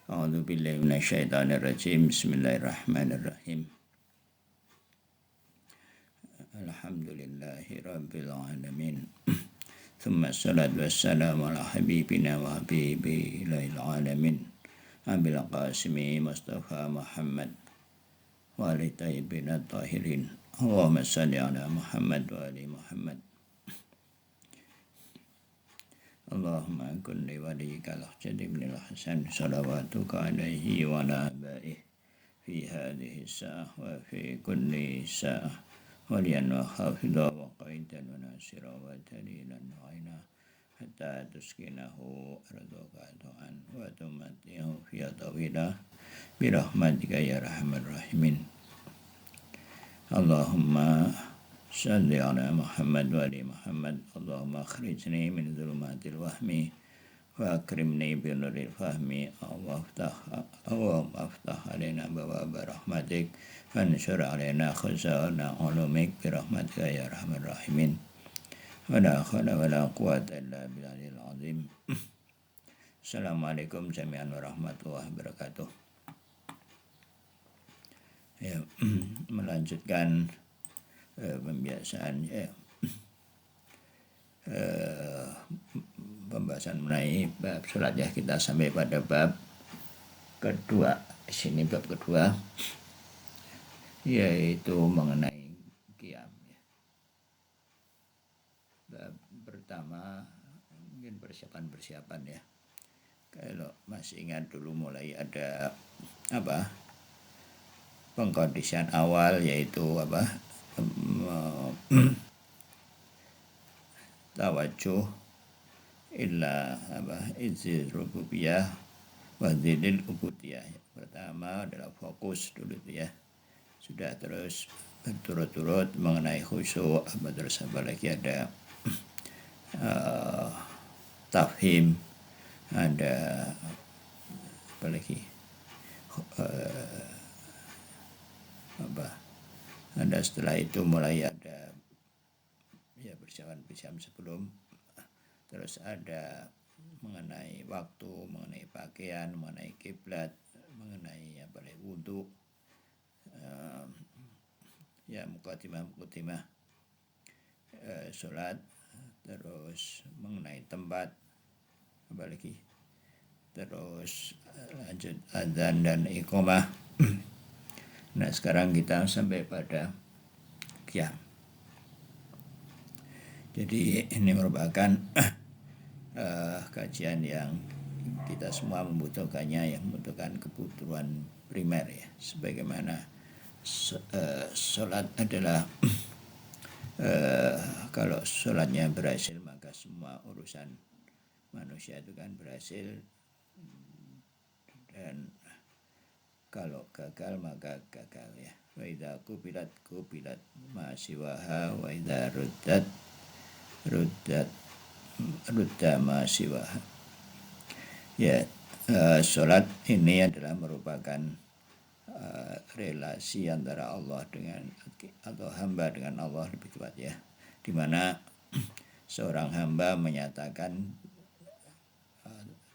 A'udzu billahi minasyaitonir rajim. Bismillahirrahmanirrahim. Alhamdulillahi rabbil alamin. Tsumma salatu wassalamu ala habibina wa habibi ilahil alamin. Abil Qasimi Mustafa Muhammad wa ali tayyibin tahirin. Allahumma salli ala Muhammad wa ali Muhammad. Allahumma kun li waliyika al-Hajjaj ibn al-Hasan salawatuka alaihi wa ala abaihi fi hadhihi sa'ah wa fi kulli sa'ah waliyan wa hafidha wa qaidan wa nasira wa dalilan wa aina hatta tuskinahu ardaka do'an wa tumatihu fi tawila birahmatika ya rahman rahimin. Allahumma salli ala Muhammad wa ali Muhammad. Allahumma akhrijni min dhulumatil wahmi wa akrimni bi nuril fahmi. Allahumma aftah alaina bawaba rahmatik fanshur alaina khazana ulumik bi rahmatika ya arhamar rahimin. Wa la hawla wa la quwwata illa billahil azim. Assalamualaikum jami'an warahmatullahi wabarakatuh. Ya, melanjutkan pembiasaan pembahasan mengenai bab salat ya. Kita sampai pada bab kedua. Di sini bab kedua yaitu mengenai qiyam ya. Bab pertama mungkin persiapan ya. Kalau masih ingat dulu mulai ada pengkondisian awal yaitu tawajuh illa izin rububiyah wa dzilil ubudiyah. Pertama adalah fokus dulu ya. Sudah terus berturut-turut mengenai khusyuk, terus apa lagi ada tafhim, ada apa lagi ada setelah itu mulai ada ya persiapan sebelum, terus ada mengenai waktu, mengenai pakaian, mengenai kiblat, mengenai wudu, ya muqaddimah sholat, terus mengenai tempat, apalagi terus lanjut adzan dan iqamah. Nah sekarang kita sampai pada qiyam. Jadi ini merupakan kajian yang kita semua membutuhkannya, yang membutuhkan kebutuhan primer ya. Sebagaimana sholat adalah kalau sholatnya berhasil maka semua urusan manusia itu kan berhasil, dan kalau gagal maka gagal ya. Wa idza qubilat ma siwaha wa idza rudda ma siwaha. Ya, salat ini adalah merupakan relasi antara Allah dengan atau hamba dengan Allah lebih tepat ya. Di mana seorang hamba menyatakan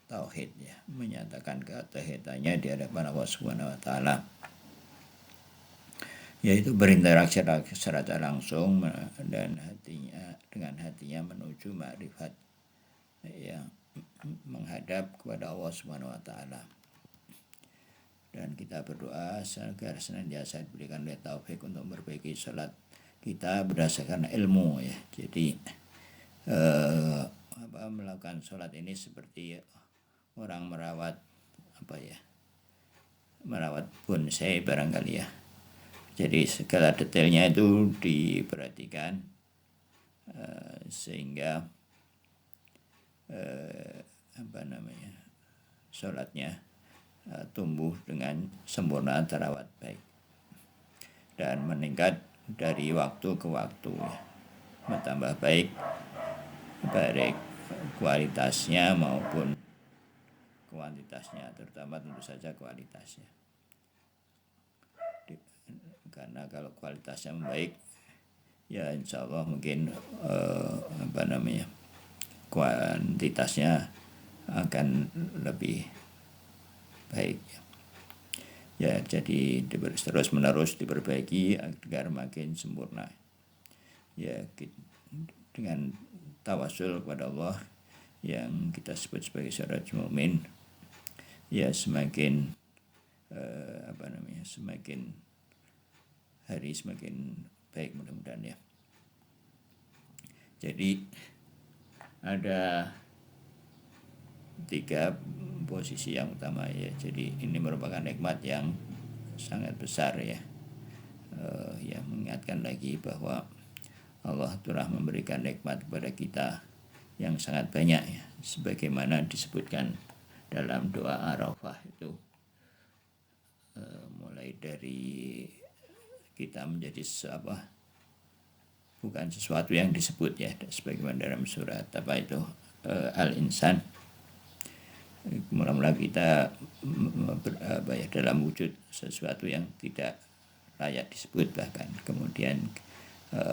tauhid ya, menyatakan ketauhidannya di hadapan Allah Subhanahu wa taala, yaitu berinteraksi secara langsung dan hatinya menuju ma'rifat ya, menghadap kepada Allah Subhanahu wa taala. Dan kita berdoa agar senantiasa diberikan taufik untuk memperbaiki salat kita berdasarkan ilmu ya. Jadi melakukan salat ini seperti orang merawat bonsai barangkali ya. Jadi segala detailnya itu diperhatikan sehingga salatnya tumbuh dengan sempurna, terawat baik dan meningkat dari waktu ke waktu ya. Bertambah baik kualitasnya maupun kuantitasnya, terutama tentu saja kualitasnya. Karena kalau kualitasnya baik ya insya Allah mungkin kuantitasnya akan lebih baik. Ya, jadi terus menerus diperbaiki agar makin sempurna. Ya, dengan tawasul kepada Allah yang kita sebut sebagai syarat mukmin, ya semakin semakin hari semakin baik mudah-mudahan ya. Jadi ada 3 posisi yang utama ya. Jadi ini merupakan nikmat yang sangat besar ya. Yang mengingatkan lagi bahwa Allah telah memberikan nikmat kepada kita yang sangat banyak ya, sebagaimana disebutkan dalam doa Arafah itu, mulai dari kita menjadi bukan sesuatu yang disebut ya, sebagaimana dalam surat Al-Insan, mula-mula kita dalam wujud sesuatu yang tidak layak disebut, bahkan kemudian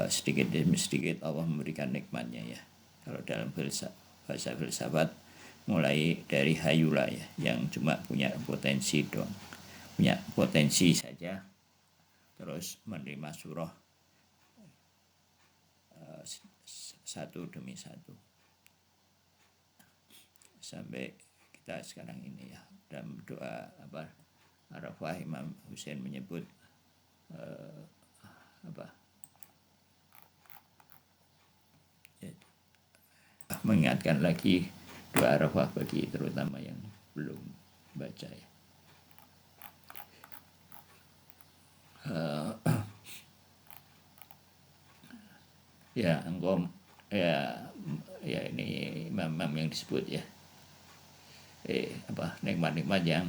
sedikit demi sedikit Allah memberikan nikmatnya ya. Kalau dalam bahasa filsafat, mulai dari hayula ya, yang cuma punya potensi doang, punya potensi saja, terus menerima surah satu demi satu sampai kita sekarang ini ya. Dalam doa Arafah, Imam Husain menyebut mengingatkan lagi doa Arafah bagi terutama yang belum baca ya. Ya engkau ya ini imam yang disebut ya, nikmat-nikmat yang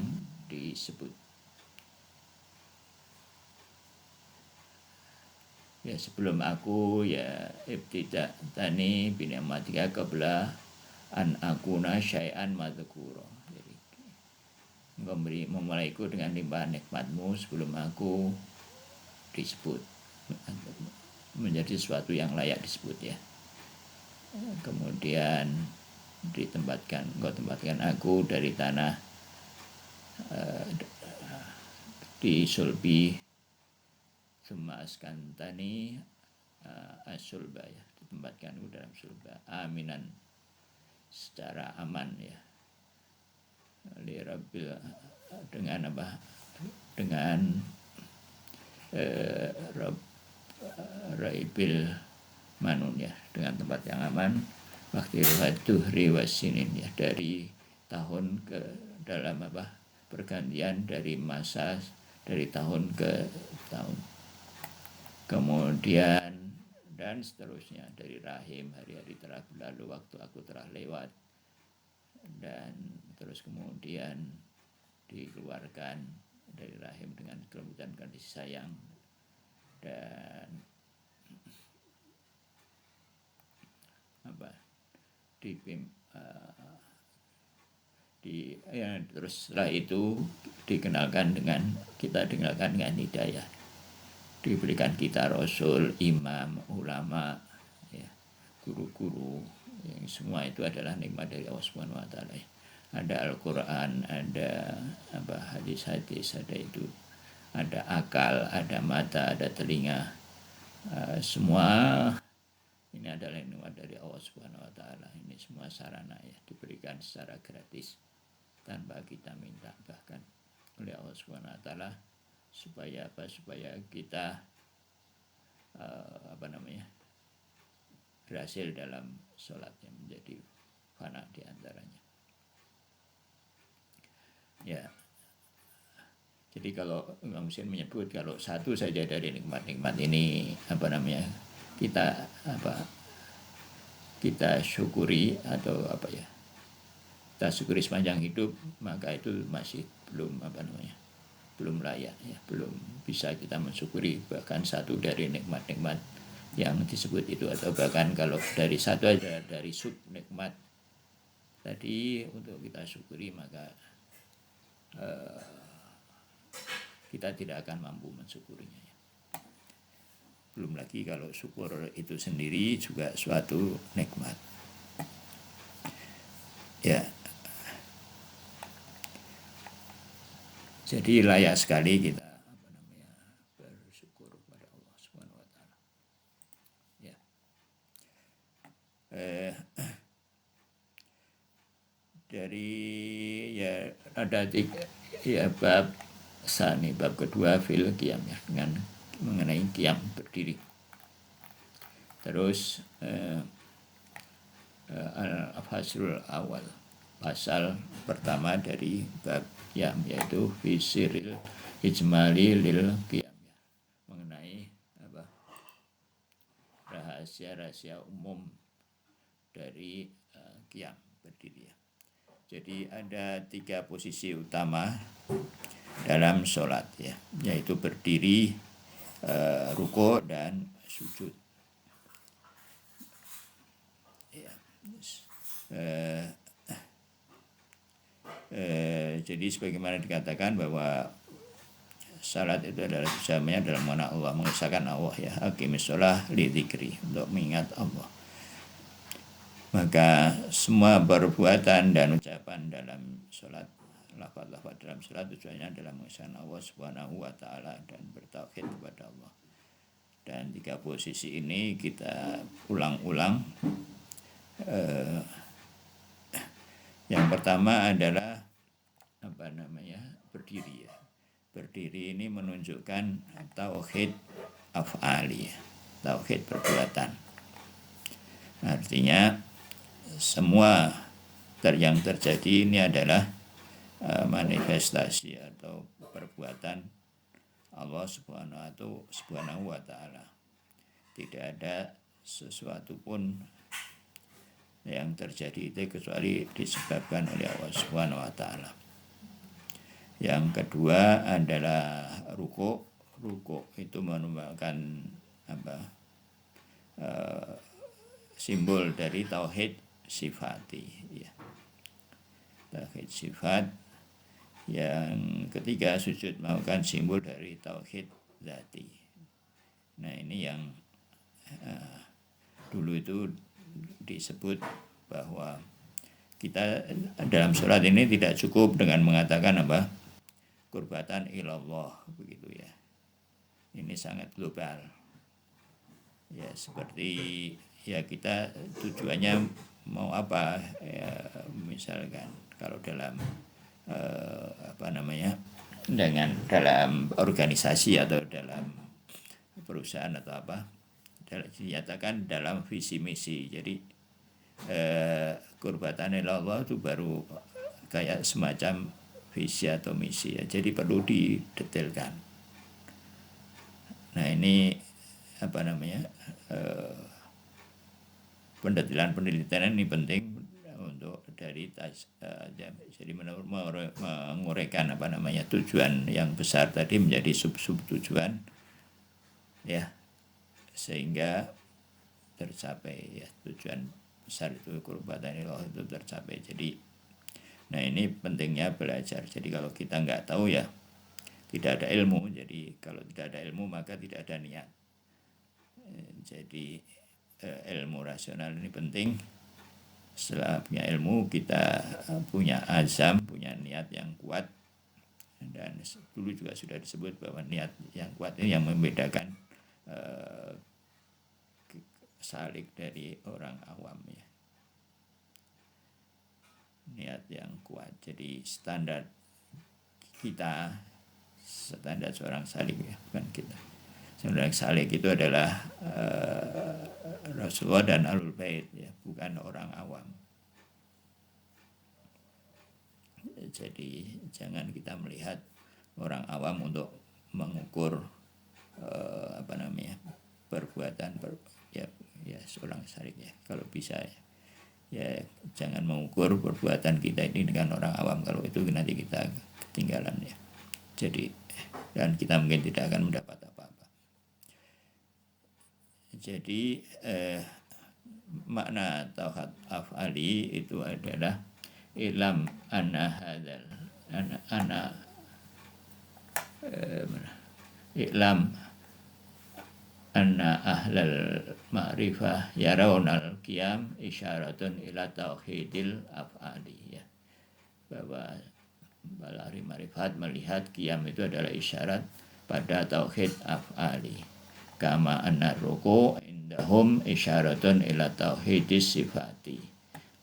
disebut ya. Sebelum aku ya ibtida tani binamatika qabla an akuna syai'an madzkura. Jadi engkau memulaiku dengan limpahan nikmatmu sebelum aku disebut menjadi sesuatu yang layak disebut ya. Kemudian engkau tempatkan aku dari tanah di sulbi summa askantani asulba ya, ditempatkan aku dalam sulba aminan, secara aman ya, li rabbil, dengan raibil manun ya, dengan tempat yang aman, waktu tuhri wasinin ya, dari tahun ke dalam pergantian dari masa dari tahun ke tahun, kemudian dan seterusnya, dari rahim, hari-hari telah berlalu, waktu aku telah lewat, dan terus kemudian dikeluarkan dari rahim dengan kelembutan kasih sayang, dan terus setelah itu kita dikenalkan dengan hidayah, diberikan kita rasul, imam, ulama ya, guru-guru, yang semua itu adalah nikmat dari Allah Subhanahu wa taala ya. Ada Al-Qur'an, ada hadis-hadis, ada itu, ada akal, ada mata, ada telinga, semua ini adalah nikmat dari Allah Subhanahu wa taala. Ini semua sarana ya, diberikan secara gratis tanpa kita minta, bahkan oleh Allah Subhanahu wa taala, supaya kita berhasil dalam sholatnya, menjadi fana di antaranya ya. Jadi kalau Imam Husain menyebut, kalau satu saja dari nikmat-nikmat ini kita syukuri, atau kita syukuri sepanjang hidup, maka itu masih belum belum layak ya, belum bisa kita mensyukuri bahkan satu dari nikmat-nikmat yang disebut itu, atau bahkan kalau dari satu aja dari sub nikmat tadi untuk kita syukuri, maka kita tidak akan mampu mensyukurinya ya. Belum lagi kalau syukur itu sendiri juga suatu nikmat ya. Jadi layak sekali kita bersyukur kepada Allah Subhanahu wa taala. Ya. Dari ya ada tiga ya bab sani, bab kedua fil qiyam ya, dengan mengenai qiyam berdiri. Terus al-faslul awal, pasal pertama dari bab qiyam, yaitu fisiril ijmali lil qiyam, mengenai apa, rahasia-rahasia umum dari qiyam berdiri ya. Jadi ada tiga posisi utama dalam sholat ya, yaitu berdiri, ruku' dan sujud. Ya. Jadi sebagaimana dikatakan bahwa salat itu adalah jamnya dalam mana Allah, mengesahkan Allah ya, aqimis sholah li dzikri, untuk mengingat Allah. Maka semua perbuatan dan ucapan dalam sholat, lafaz-lafaz dalam sholat tujuannya adalah mengesahkan Allah Subhanahu wa taala dan bertauhid kepada Allah. Dan tiga posisi ini kita ulang-ulang. Yang pertama adalah berdiri ya. Berdiri ini menunjukkan tauhid af'ali, tauhid perbuatan. Artinya semua yang terjadi ini adalah manifestasi atau perbuatan Allah Subhanahu wa taala. Tidak ada sesuatu pun yang terjadi itu kecuali disebabkan oleh Allah Subhanahu wa taala. Yang kedua adalah ruku'. Ruku' itu merupakan simbol dari tauhid sifati ya. Tauhid sifat. Yang ketiga sujud merupakan simbol dari tauhid dzati. Nah, ini yang dulu itu disebut bahwa kita dalam sholat ini tidak cukup dengan mengatakan qurbatan ilallah, begitu ya. Ini sangat global. Ya, seperti ya kita tujuannya mau apa ya, misalkan kalau dalam dengan dalam organisasi atau dalam perusahaan atau dinyatakan dalam visi misi. Jadi qurbatan ilallah itu baru kayak semacam visi atau misi ya. Jadi perlu didetailkan. Nah, ini penelitian ini penting untuk dari jadi menguraikan tujuan yang besar tadi menjadi sub tujuan ya, sehingga tercapai ya, tujuan besar itu qurbatan ilallah itu tercapai. Jadi nah, ini pentingnya belajar. Jadi kalau kita nggak tahu ya tidak ada ilmu. Jadi kalau tidak ada ilmu maka tidak ada niat. Jadi ilmu rasional ini penting. Setelah punya ilmu kita punya azam, punya niat yang kuat. Dan dulu juga sudah disebut bahwa niat yang kuat ini yang membedakan salik dari orang awam ya. Niat yang kuat. Jadi standar kita, standar seorang salik ya, bukan kita. Standar salik itu adalah Rasulullah dan Ahlul Bait ya, bukan orang awam. Jadi jangan kita melihat orang awam untuk mengukur perbuatan ya seorang salik ya. Kalau bisa ya jangan mengukur perbuatan kita ini dengan orang awam, kalau itu nanti kita ketinggalan ya. Jadi dan kita mungkin tidak akan mendapat apa-apa. Jadi makna tauhid af'ali itu adalah ilam anna hadzal ilam anna ahlal ma'rifah yarawnal qiyam isyaratun ila tauhidil af'ali ya. Bahwa ahli marifat melihat qiyam itu adalah isyarat pada tauhid af'ali. Kama anna ruku' indahum isyaratun ila tauhidis sifati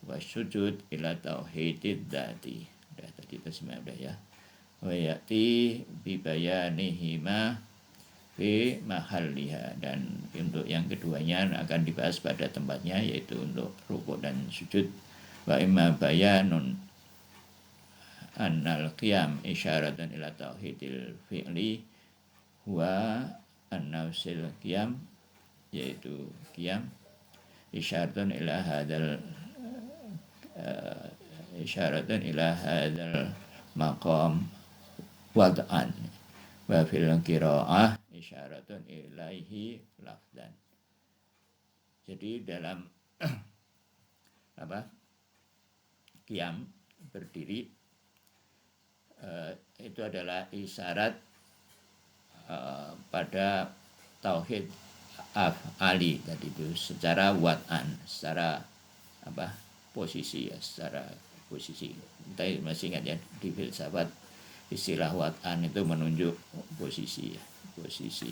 wa sujud ila tauhidid dzati. Udah tadi tasmiyah udah ya. Wa ya'ti bi bayanihima fi mahalliha, dan untuk yang keduanya akan dibahas pada tempatnya, yaitu untuk rukuk dan sujud. Wa imma bayanun annal qiyam isyaratun ila tauhidil fi'li wa an-nafsil qiyam, yaitu qiyam isyaratun ila hadal maqam wad'an wa fil qiraah isyaratun ilaihi lafdan. Jadi dalam qiyam berdiri itu adalah isyarat pada tauhid af'ali tadi itu secara wad'an, secara posisi ya, secara posisi. Kita masih ingat ya, di filsafat istilah wad'an itu menunjuk posisi ya, posisi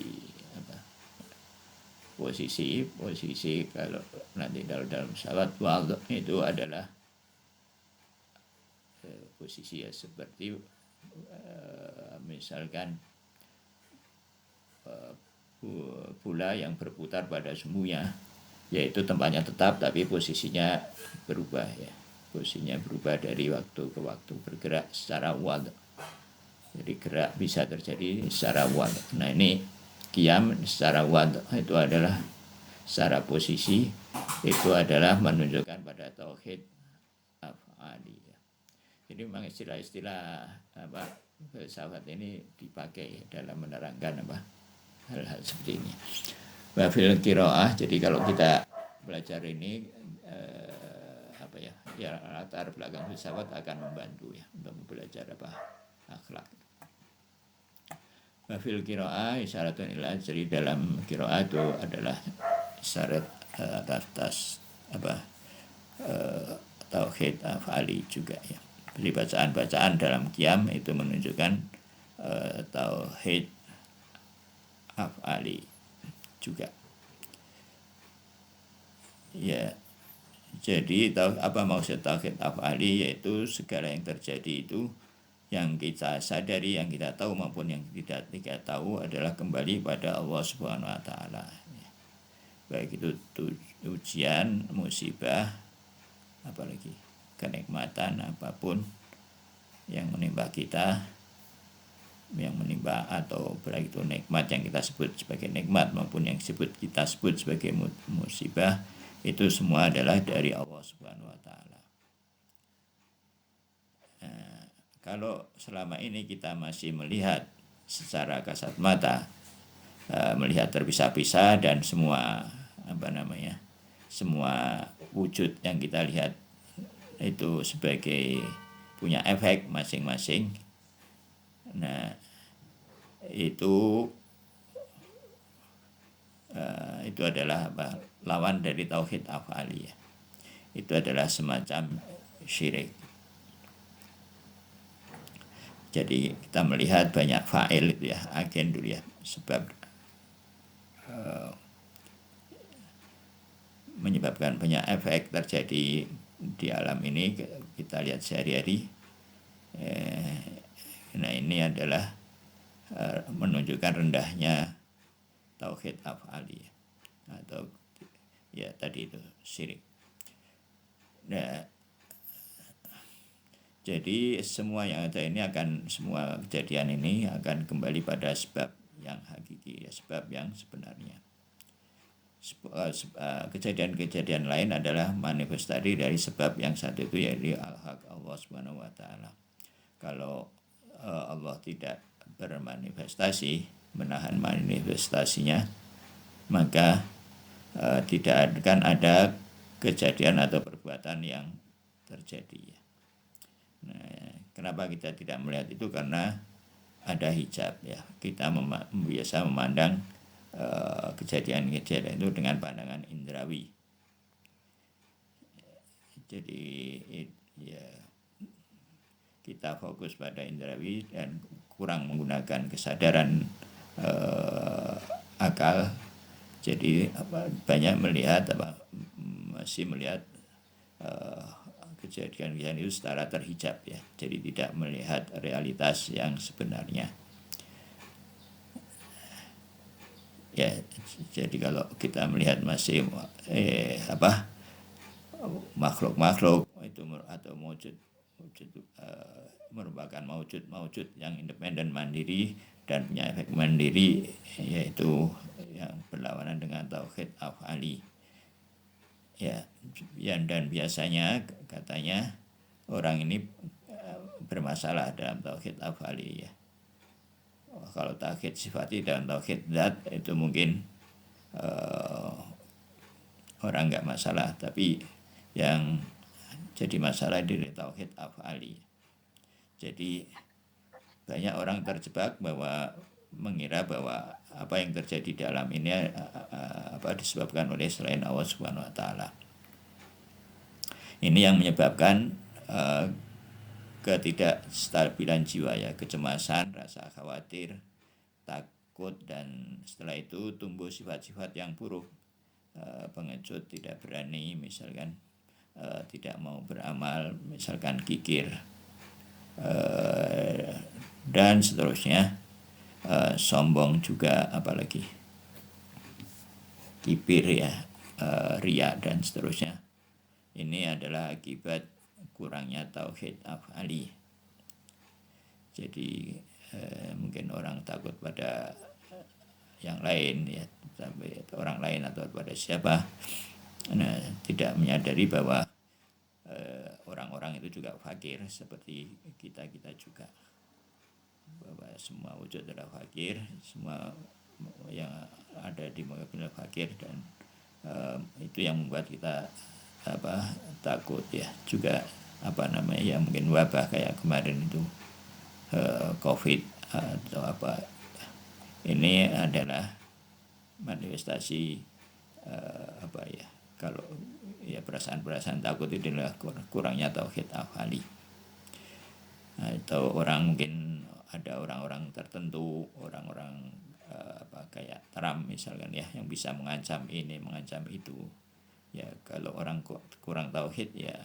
kalau nanti dalam filsafat wad' itu adalah posisi ya, seperti misalkan bola yang berputar pada sumunya, yaitu tempatnya tetap tapi posisinya berubah ya. Posisinya berubah dari waktu ke waktu, bergerak secara wad'. Jadi gerak bisa terjadi secara wad'. Nah ini qiyam secara wad' itu adalah secara posisi, itu adalah menunjukkan pada tauhid af'ali ya. Jadi memang istilah-istilah filsafat ini dipakai dalam menerangkan hal-hal seperti ini. Wa fil qiraah, jadi kalau kita belajar ini latar belakang filsafat akan membantu ya untuk belajar akhlak. Wa fil qiraah isyaratun ila, jadi dalam qiraah itu adalah isyarat atas tauhid af'ali juga ya. Jadi bacaan-bacaan dalam qiyam itu menunjukkan tauhid af'ali juga. Ya, jadi apa maksud tauhid af'ali? Yaitu segala yang terjadi itu yang kita sadari, yang kita tahu maupun yang tidak tahu adalah kembali pada Allah Subhanahu wa taala. Baik itu ujian, musibah, apalagi kenikmatan apapun yang menimpa kita, yang menimpa atau baik itu nikmat yang kita sebut sebagai nikmat maupun yang kita sebut sebagai musibah, itu semua adalah dari Allah Subhanahu wa taala. Nah, kalau selama ini kita masih melihat secara kasat mata, melihat terpisah-pisah, dan semua semua wujud yang kita lihat itu sebagai punya efek masing-masing. Nah, itu adalah lawan dari tauhid af'ali ya. Itu adalah semacam syirik. Jadi kita melihat banyak fa'il itu ya, agen dulu ya, sebab menyebabkan banyak efek terjadi di alam ini, kita lihat sehari-hari. Nah ini adalah menunjukkan rendahnya tauhid af'ali atau ya tadi itu syirik. Nah, jadi semua yang ada ini semua kejadian ini akan kembali pada sebab yang hakiki ya, sebab yang sebenarnya. Kejadian-kejadian lain adalah manifestasi dari sebab yang satu itu, yaitu al-haq Allah Subhanahu wa taala. Kalau Allah tidak bermanifestasi, menahan manifestasinya, maka tidak akan ada kejadian atau perbuatan yang terjadi. Nah, kenapa kita tidak melihat itu? Karena ada hijab ya. Kita biasa memandang kejadian-kejadian itu dengan pandangan indrawi. Jadi ya kita fokus pada indrawi dan kurang menggunakan kesadaran akal, jadi banyak melihat masih melihat kejadian-kejadian itu secara terhijab ya, jadi tidak melihat realitas yang sebenarnya. Ya, jadi kalau kita melihat masih makhluk-makhluk itu atau wujud merupakan maujud yang independen, mandiri dan punya efek mandiri, yaitu yang berlawanan dengan tauhid af'ali. Ya, dan biasanya katanya orang ini bermasalah dalam tauhid af'ali ya. Kalau tauhid sifati dan tauhid zat itu mungkin orang nggak masalah, tapi yang jadi masalah di tauhid af'ali. Jadi banyak orang terjebak bahwa mengira bahwa apa yang terjadi di alam ini disebabkan oleh selain Allah Subhanahu wa taala. Ini yang menyebabkan ketidakstabilan jiwa ya, kecemasan, rasa khawatir, takut, dan setelah itu tumbuh sifat-sifat yang buruk, pengecut, tidak berani, misalkan tidak mau beramal, misalkan kikir, dan seterusnya, sombong juga, apalagi kibir ya, riya dan seterusnya. Ini adalah akibat kurangnya tauhid af'ali. Jadi mungkin orang takut pada yang lain ya, sampai orang lain atau pada siapa, tidak menyadari bahwa orang-orang itu juga fakir seperti kita juga, bahwa semua wujud adalah fakir, semua yang ada di muka adalah fakir, dan itu yang membuat kita takut ya. Juga ya mungkin wabah kayak kemarin itu COVID atau apa, ini adalah manifestasi kalau ya perasaan takut itu adalah kurangnya tauhid af'ali. Atau orang mungkin ada orang-orang tertentu, orang-orang kayak Trump misalkan ya, yang bisa mengancam ini, mengancam itu. Ya kalau orang kurang tauhid ya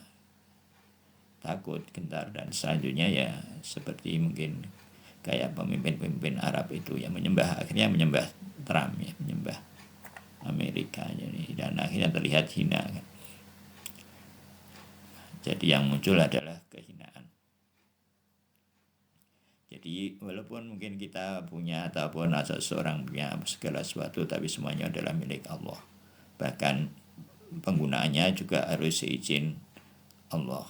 takut, gentar, dan selanjutnya ya seperti mungkin kayak pemimpin-pemimpin Arab itu yang akhirnya menyembah Trump ya, menyembah Amerika, dan akhirnya terlihat hina kan. Jadi yang muncul adalah kehinaan. Jadi walaupun mungkin kita punya ataupun seseorang punya segala sesuatu, tapi semuanya adalah milik Allah. Bahkan penggunaannya juga harus seizin Allah,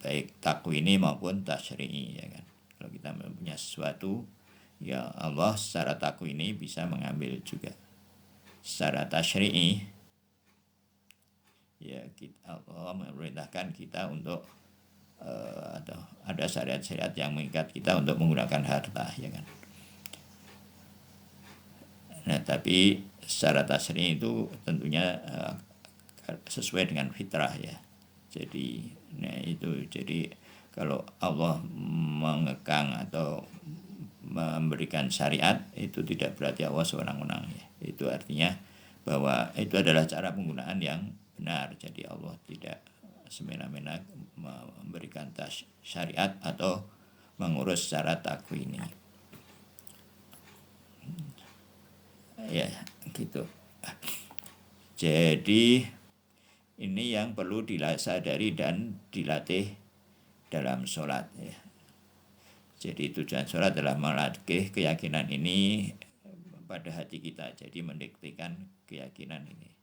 baik takwini maupun tasyri'i ya kan. Kalau kita punya sesuatu, ya Allah secara takwini bisa mengambil juga. Secara tasyri'i ya Allah memerintahkan kita untuk atau ada syariat-syariat yang mengikat kita untuk menggunakan harta ya kan. Nah tapi secara tasyri'i itu tentunya sesuai dengan fitrah ya. Jadi jadi kalau Allah mengekang atau memberikan syariat, itu tidak berarti Allah sewenang-wenang ya. Itu artinya bahwa itu adalah cara penggunaan yang benar. Jadi Allah tidak semena-mena memberikan syariat atau mengurus secara takwini. Ya gitu. Jadi ini yang perlu disadari dan dilatih dalam sholat ya. Jadi tujuan sholat adalah melatih keyakinan ini pada hati kita, jadi mendiktekan keyakinan ini.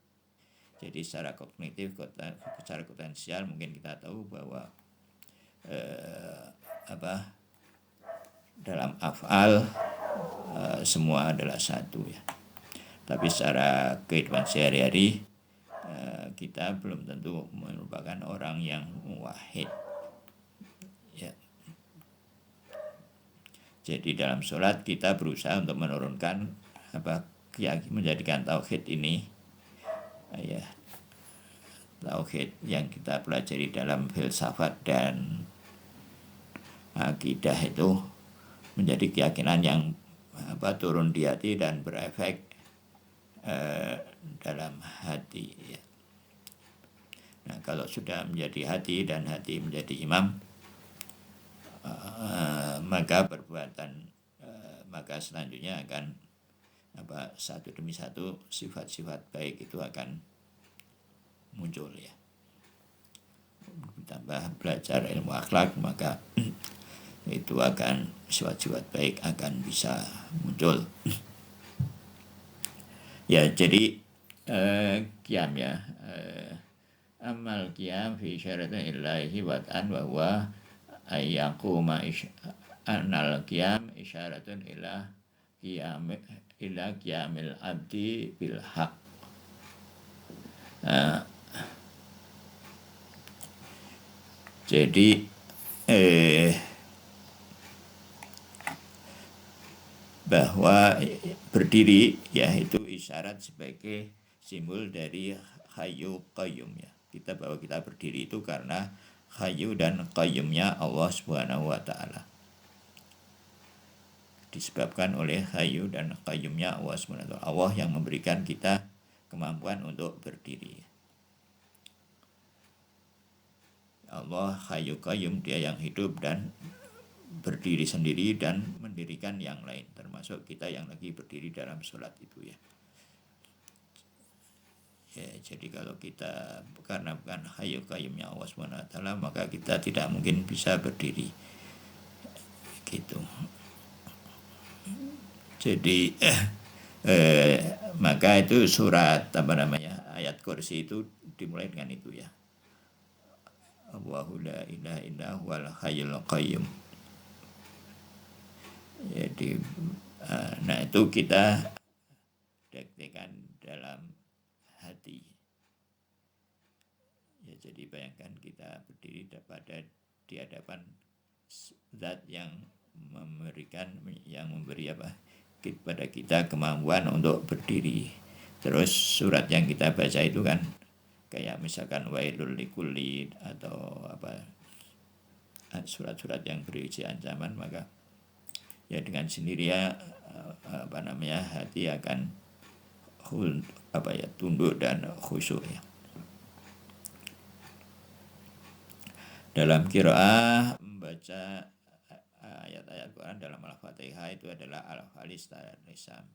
Jadi secara kognitif, secara potensial mungkin kita tahu bahwa dalam af'al semua adalah satu ya. Tapi secara kehidupan sehari-hari kita belum tentu merupakan orang yang wahid ya. Jadi dalam sholat kita berusaha untuk menurunkan menjadikan tauhid ini ya, tauhid yang kita pelajari dalam filsafat dan akidah itu menjadi keyakinan yang turun di hati dan berefek dalam hati ya. Nah, kalau sudah menjadi hati dan hati menjadi imam, maka perbuatan maka selanjutnya akan satu demi satu sifat-sifat baik itu akan muncul ya. Ditambah belajar ilmu akhlak, maka itu akan sifat-sifat baik akan bisa muncul. Ya, jadi qiyam ya. Amal qiyam fi syaratin illahi wat'an wa huwa ayyaquma anal qiyam isyaratun ila qiyamil abdi bil haq. Jadi bahwa berdiri ya itu isyarat sebagai simbol dari Hayyu Qayyum ya. Bahwa kita berdiri itu karena Hayyu dan Qayyumnya Allah Subhanahu wa taala. Disebabkan oleh Hayyu dan Qayyumnya Allah Subhanahu wa taala. Allah yang memberikan kita kemampuan untuk berdiri. Allah Hayyu Qayyum, dia yang hidup dan berdiri sendiri dan mendirikan yang lain, termasuk kita yang lagi berdiri dalam sholat itu ya. Ya, jadi kalau kita karena bukan Hayyu Qayyumnya Allah Subhanahu wa taala, maka kita tidak mungkin bisa berdiri. Gitu. Jadi maka itu surat ayat kursi itu dimulai dengan itu ya. Allahu la ilaha illa huwal hayyul qayyum. Jadi nah itu kita praktekkan dalam hati. Ya, jadi bayangkan kita berdiri di hadapan zat yang memberi kepada kita kemampuan untuk berdiri. Terus surat yang kita baca itu kan kayak misalkan wailul likulli atau surat-surat yang berisi ancaman, maka ya dengan sendirinya hati akan tunduk dan khusyuk ya. Dalam qiraah membaca ayat-ayat Quran dalam Al-Fatihah itu adalah Al-Falis dan Lisam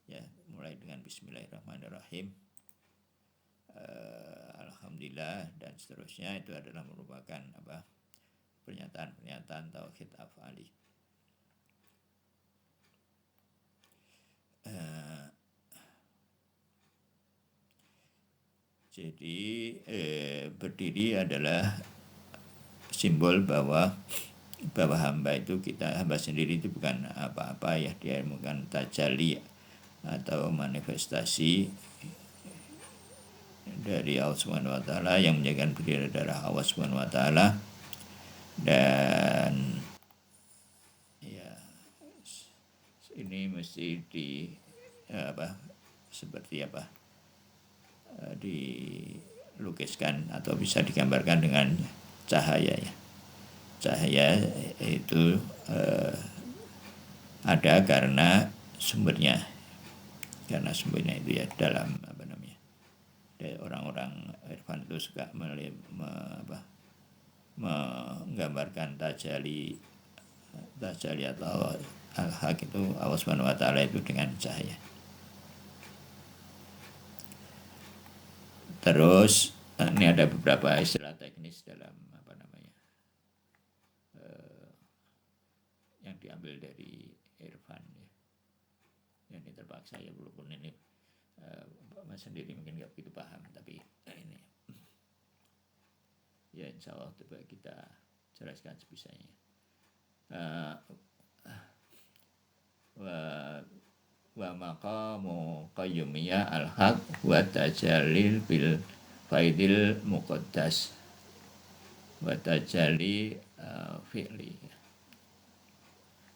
ya, mulai dengan Bismillahirrahmanirrahim, Alhamdulillah dan seterusnya. Itu adalah merupakan pernyataan tauhid af'ali. Jadi berdiri adalah simbol bahwa hamba sendiri itu bukan apa-apa ya, dia bukan tajalli atau manifestasi dari Allah Subhanahu wa taala yang menjadikan berdiri adalah Allah Subhanahu wa taala. Dan ya ini mesti dilukiskan atau bisa digambarkan dengan cahaya ya. Cahaya itu ada karena sumbernya itu ya dalam orang-orang Irfan itu suka menggambarkan tajalli atau al-haq itu Allah Subhanahu wa taala itu dengan cahaya. Terus ini ada beberapa istilah teknis dalam yang diambil dari Irfan ya. Yang ini terpaksa ya, walaupun ini Mas sendiri mungkin nggak begitu paham, tapi ini ya insya Allah coba kita jelaskan sebisanya. Wa maqamu qayyumiyah al-haq wa tajallil bil faidil muqaddas wa tajalli fi'li.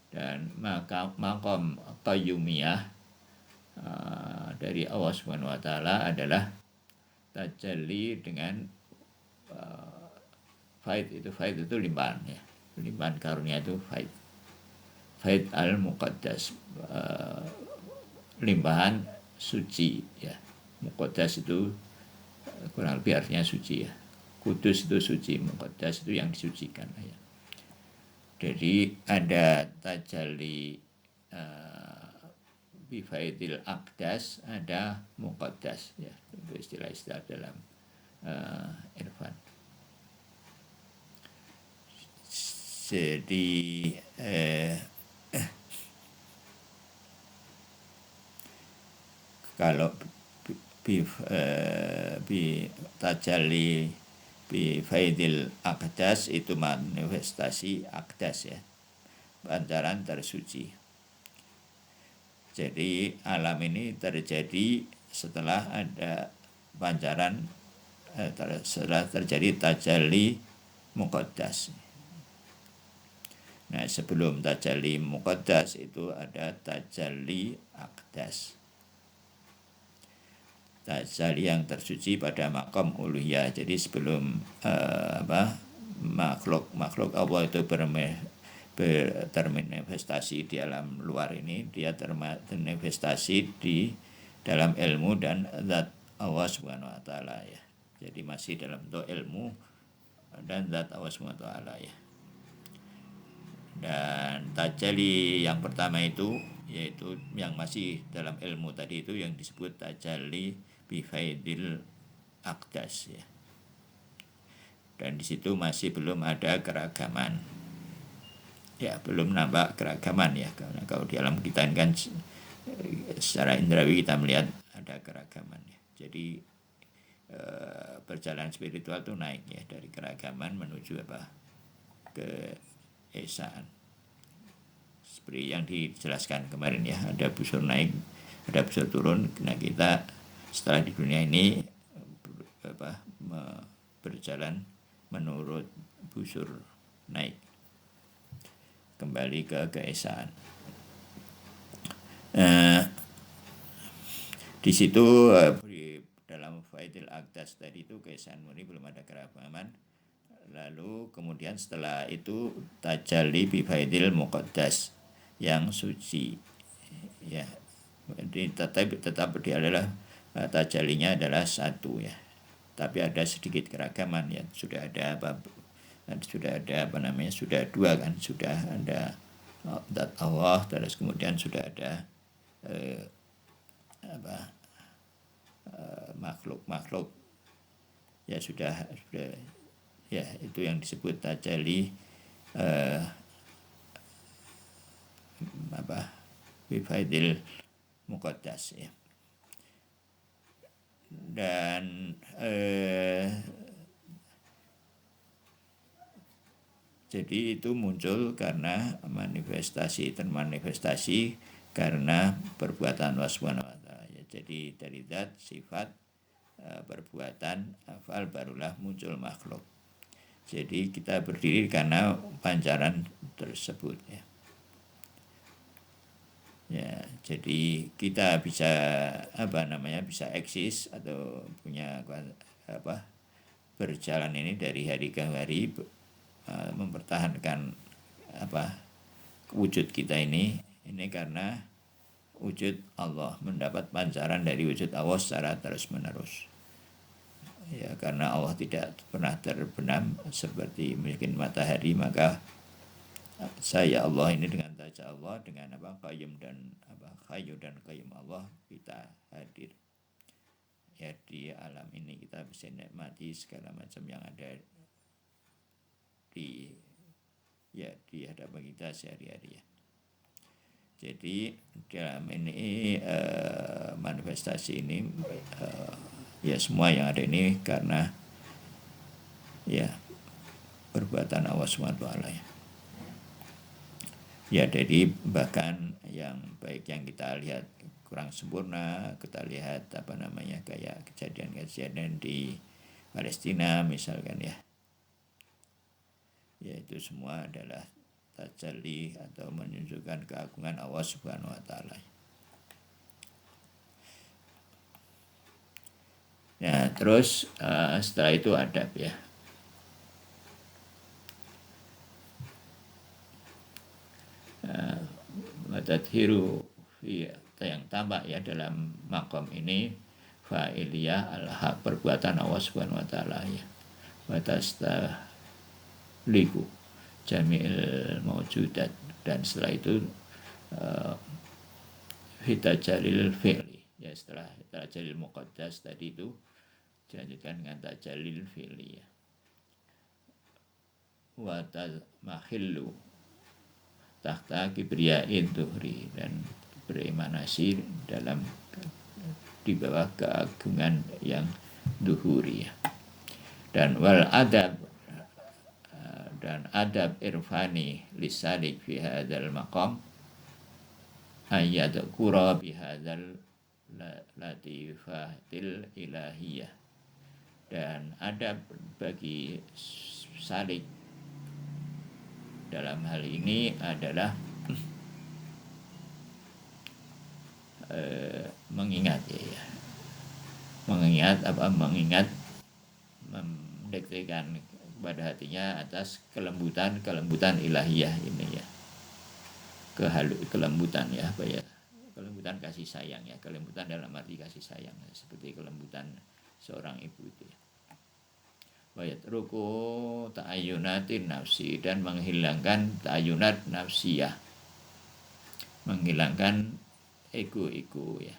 Dan maqam qayyumiyah dari Allah Subhanahu wa taala adalah tajalli dengan faid itu limpahan ya. limpahan karunia itu faid al-muqaddas, limpahan suci ya. Muqaddas itu kurang lebih artinya suci ya. Kudus itu suci, muqaddas itu yang disucikan ya. Jadi ada tajalli bifaidil aqdas, ada muqaddas ya. Itu istilah-istilah dalam irfan. Jadi kalau bi tajalli bi faidil aqdas itu manifestasi aqdas ya, pancaran tersuci. Jadi alam ini terjadi setelah ada pancaran setelah terjadi tajalli muqaddas. Nah, sebelum tajalli muqaddas itu ada tajalli aqdas. Tajalli yang tersuci pada makom uluhiyah. Jadi sebelum makhluk Allah itu bermanifestasi di alam luar ini, dia termanifestasi di dalam ilmu dan zat Allah Subhanahu wa taala ya. Jadi masih dalam bentuk ilmu dan zat Allah Subhanahu wa taala ya. Dan tajalli yang pertama itu yaitu yang masih dalam ilmu tadi itu yang disebut tajalli bifaidil aqdas ya. Dan di situ masih belum ada keragaman. Ya, belum nampak keragaman ya. Karena kalau di alam kita kan secara indrawi kita melihat ada keragaman ya. Jadi perjalanan spiritual itu naik ya dari keragaman menuju keesaan. Seperti yang dijelaskan kemarin ya, ada busur naik, ada busur turun. Nah, kita setelah di dunia ini berjalan menurut busur naik kembali ke keesaan. Di situ dalam faidil aqdas tadi itu keesaan murni, belum ada keragaman. Lalu kemudian setelah itu tajalli bi faidil muqaddas yang suci ya. Jadi tetap dia adalah tajallinya adalah satu ya. Tapi ada sedikit keragaman ya. Sudah ada sudah dua kan, sudah ada zat Allah, terus kemudian sudah ada makhluk ya, sudah ya, itu yang disebut tajalli bifaidil muqaddas ya. Dan jadi itu muncul karena termanifestasi karena perbuatan Allah Subhanahu wa taala ya. Jadi dari zat, sifat, perbuatan, afal barulah muncul makhluk. Jadi kita berdiri karena pancaran tersebut ya. Ya, jadi kita bisa bisa eksis atau punya berjalan ini dari hari ke hari, mempertahankan wujud kita ini karena wujud Allah, mendapat pancaran dari wujud Allah secara terus-menerus. Ya, karena Allah tidak pernah terbenam seperti mungkin matahari, maka saya Allah ini dengan taja Allah, dengan qayyum dan hayyu dan qayyum Allah, kita hadir ya di alam ini. Kita bisa nikmati segala macam yang ada di hadapan kita sehari-hari ya. Jadi dalam ini manifestasi ini ya, semua yang ada ini karena ya perbuatan Allah SWT ya. Ya, jadi bahkan yang baik yang kita lihat kurang sempurna, kita lihat kayak kejadian-kejadian di Palestina misalkan ya. Ya, itu semua adalah tajalli atau menunjukkan keagungan Allah Subhanahu wa taala. Ya, terus setelah itu adab ya. tadhiru yang tampak ya dalam makom ini fa'iliyah al-haq, perbuatan Allah Subhanahu wa taala ya. Wa tastahliku jami'il mawjudat, dan setelah itu hitajalil fi'li ya, setelah hitajalil muqaddas tadi itu dilanjutkan dengan tajalil fi'li ya. Wa mahillu tahta kibriya'in tuhri, dan beremanasi dalam di bawah keagungan yang duhuri ya. Dan wal adab, dan adab irfani lisalik fi hadzal maqam ayat qura bi hadzal latifatil ilahiyah, dan adab bagi salik dalam hal ini adalah mengingat ya. Mengingat mendekatkan kepada hatinya atas kelembutan ilahiyah ini ya. Kelembutan ya, apa ya? Kelembutan kasih sayang ya, kelembutan dalam arti kasih sayang ya, seperti kelembutan seorang ibu itu ya. Wa yatruku ta'ayyunatin nafsi, dan menghilangkan ta'ayyunat nafsiyah, menghilangkan ego ya.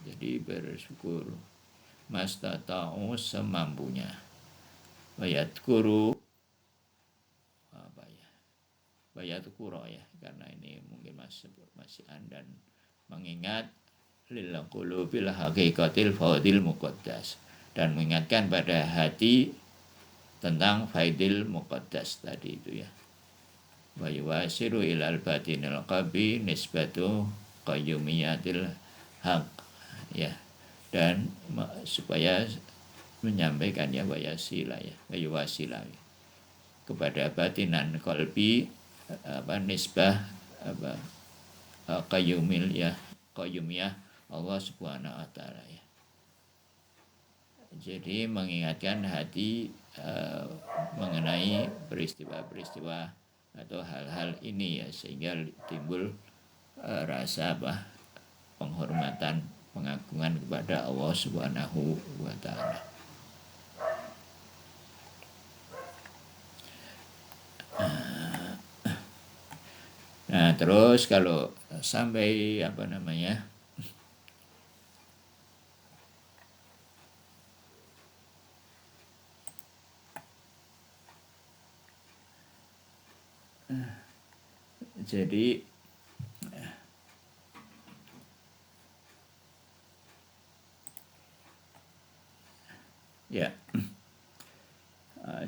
Jadi bersyukur mastata'u semampunya. Wa yatkuru apa ya? Wa yatkuru ya, karena ini mungkin masih dan mengingat lil qulubil haqiqatil fadil muqaddas, dan mengingatkan pada hati tentang faidil muqaddas tadi itu ya. Wa yuwasiru ilal batinil qabi nisbatu qayyumiyatil haq ya, dan supaya menyampaikan ya wayasila ya, wayuwasila ya, kepada batinan qalbi nisbah qayyumiyah Allah Subhanahu wa taala ya. Jadi mengingatkan hati mengenai peristiwa-peristiwa atau hal-hal ini ya, sehingga timbul rasa penghormatan, pengagungan kepada Allah Subhanahu wa taala. Nah, terus kalau sampai jadi ya,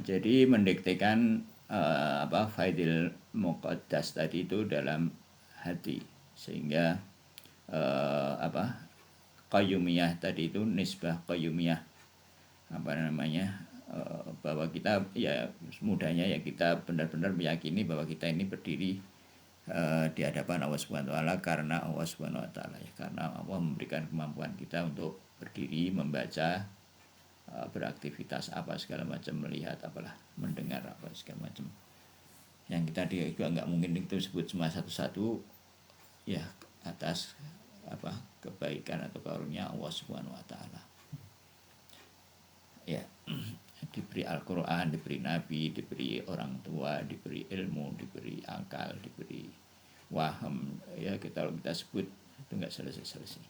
jadi mendiktekan faidil muqaddas tadi itu dalam hati, sehingga qayyumiyah tadi itu nisbah qayyumiyah bahwa kita ya mudahnya ya, kita benar-benar meyakini bahwa kita ini berdiri di hadapan Allah Subhanahu wa taala karena Allah Subhanahu wa taala ya, karena Allah memberikan kemampuan kita untuk berdiri, membaca, beraktivitas apa segala macam, melihat apalah, mendengar apa segala macam. Yang kita juga nggak mungkin itu sebut semua satu-satu ya, atas kebaikan atau karunia Allah Subhanahu wa taala. Ya, diberi Al-Qur'an, diberi nabi, diberi orang tua, diberi ilmu, diberi akal, diberi waham ya, kalau kita sebut itu nggak selesai-selesai.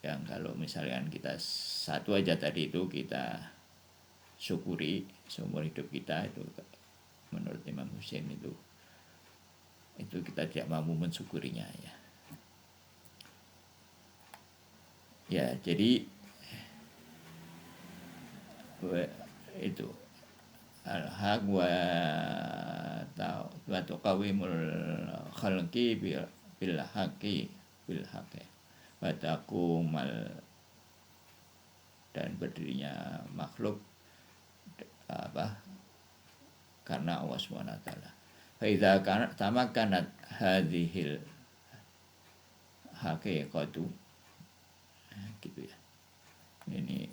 Yang kalau misalkan kita satu aja tadi itu kita syukuri seumur hidup kita, itu menurut Imam Husain itu kita tidak mampu mensyukurinya ya. Ya, jadi itu al-haq wa tuqawimul khalqi bil haqqi wa taqumal, dan berdirinya makhluk karena Allah Subhanahu wa taala. Fa idza tamakkanat hadhil haqiqatu gitu ya. Ini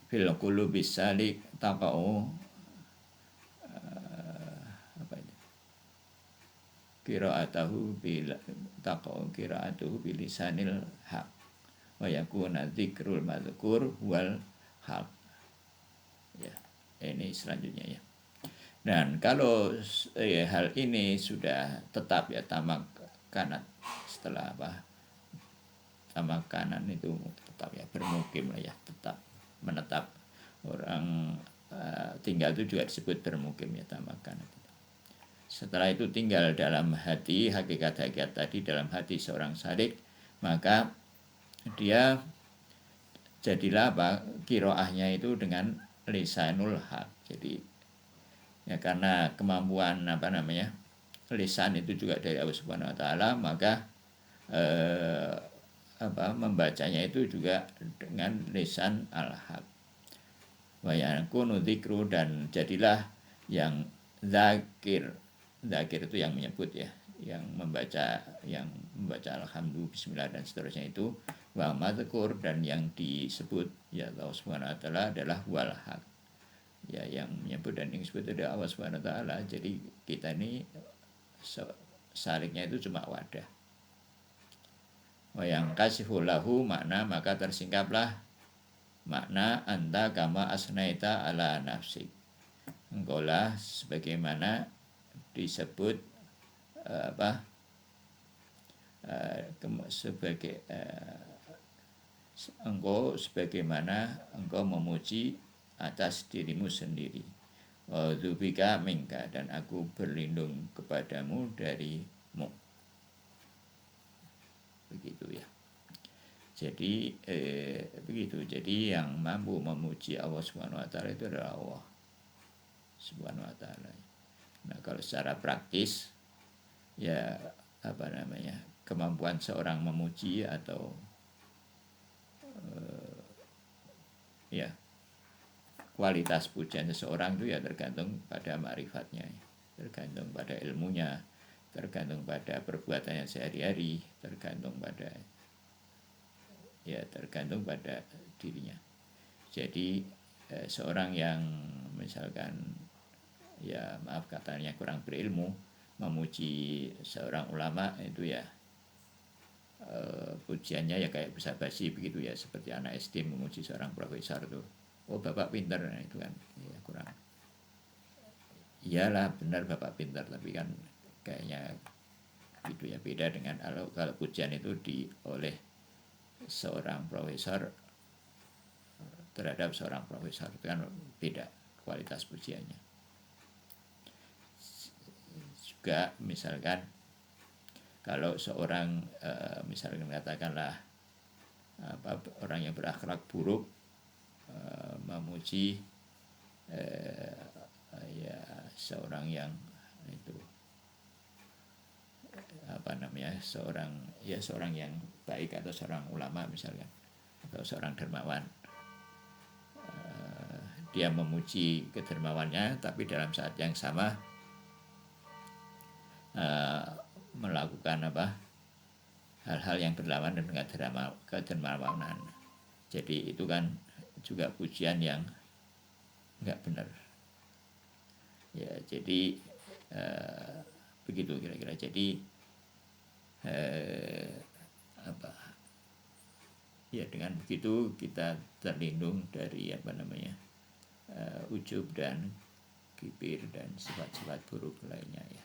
fil qulubis salik taqau qira'atuhu bilisanil haq wa yakuna dzikrul madzukur wal haq. Ya, ini selanjutnya ya. Dan kalau hal ini sudah tetap ya, tamak kanan setelah tamak kanan itu tetap ya bermukim lah ya, tetap menetap. Orang tinggal itu juga disebut bermukim ya, tamak kanan. Setelah itu tinggal dalam hati, hakikat-hakikat tadi dalam hati seorang salik, maka dia jadilah kiroahnya itu dengan lisanul haq. Jadi ya, karena kemampuan lisan itu juga dari Allah Subhanahu wa taala, maka membacanya itu juga dengan lisan al-haq. Wa yakunu dzikru, dan jadilah yang zakir itu yang menyebut ya, yang membaca alhamdulillah, bismillah dan seterusnya itu, wa madzkur, dan yang disebut ya Allah Subhanahu wa taala adalah wal haq. Ya, yang menyebut dan yang disebut adalah Allah Subhanahu wa taala. Jadi kita ini saliknya itu cuma wadah. Wa yang kasihul lahu makna, maka tersingkaplah makna anta kama asnaita ala nafsik. Engkaulah sebagaimana disebut sebagai engkau sebagaimana engkau memuji atas dirimu sendiri. Wadzubika minka, dan aku berlindung kepadamu darimu. Begitu ya. Jadi begitu. Jadi yang mampu memuji Allah Subhanahu wa taala itu adalah Allah Subhanahu wa taala. Nah, kalau secara praktis ya kemampuan seorang memuji atau ya kualitas pujian seseorang itu ya tergantung pada ma'rifatnya, tergantung pada ilmunya, tergantung pada perbuatannya sehari-hari, tergantung pada dirinya. Jadi seorang yang misalkan ya maaf katanya kurang berilmu memuji seorang ulama itu ya pujiannya ya kayak basa-basi begitu ya, seperti anak SD memuji seorang profesor tuh, oh bapak pintar, nah itu kan ya kurang. Iyalah benar bapak pintar, tapi kan kayaknya gitu ya, beda dengan kalau pujian itu oleh seorang profesor terhadap seorang profesor, itu kan beda kualitas pujiannya. Juga misalkan kalau seorang misalkan katakanlah orang yang berakhlak buruk memuji ya seorang yang itu seorang yang baik atau seorang ulama misalkan, atau seorang dermawan, dia memuji kedermawannya, tapi dalam saat yang sama melakukan hal-hal yang berlawanan dengan kedermawanan. Jadi itu kan juga pujian yang enggak benar. Ya, jadi begitu kira-kira. Jadi ya dengan begitu kita terlindung dari ujub dan kibir dan sifat-sifat buruk lainnya ya.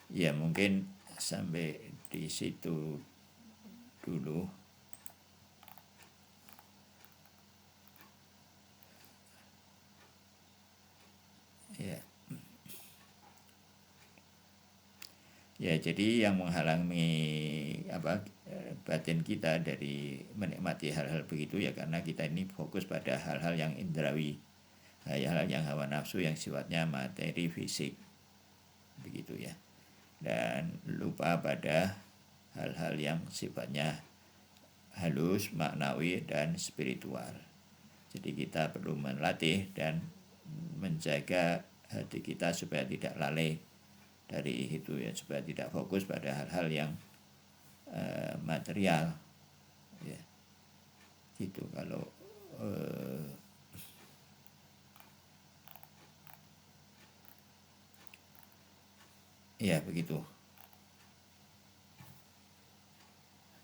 Ya mungkin sampai di situ dulu. Ya. Ya, jadi yang menghalangi batin kita dari menikmati hal-hal begitu ya karena kita ini fokus pada hal-hal yang indrawi, hal-hal yang hawa nafsu yang sifatnya materi fisik. Begitu ya. Dan lupa pada hal-hal yang sifatnya halus, maknawi, dan spiritual. Jadi kita perlu melatih dan menjaga hati kita supaya tidak lalai dari itu ya, supaya tidak fokus pada hal-hal yang material ya. Gitu kalau Ya begitu.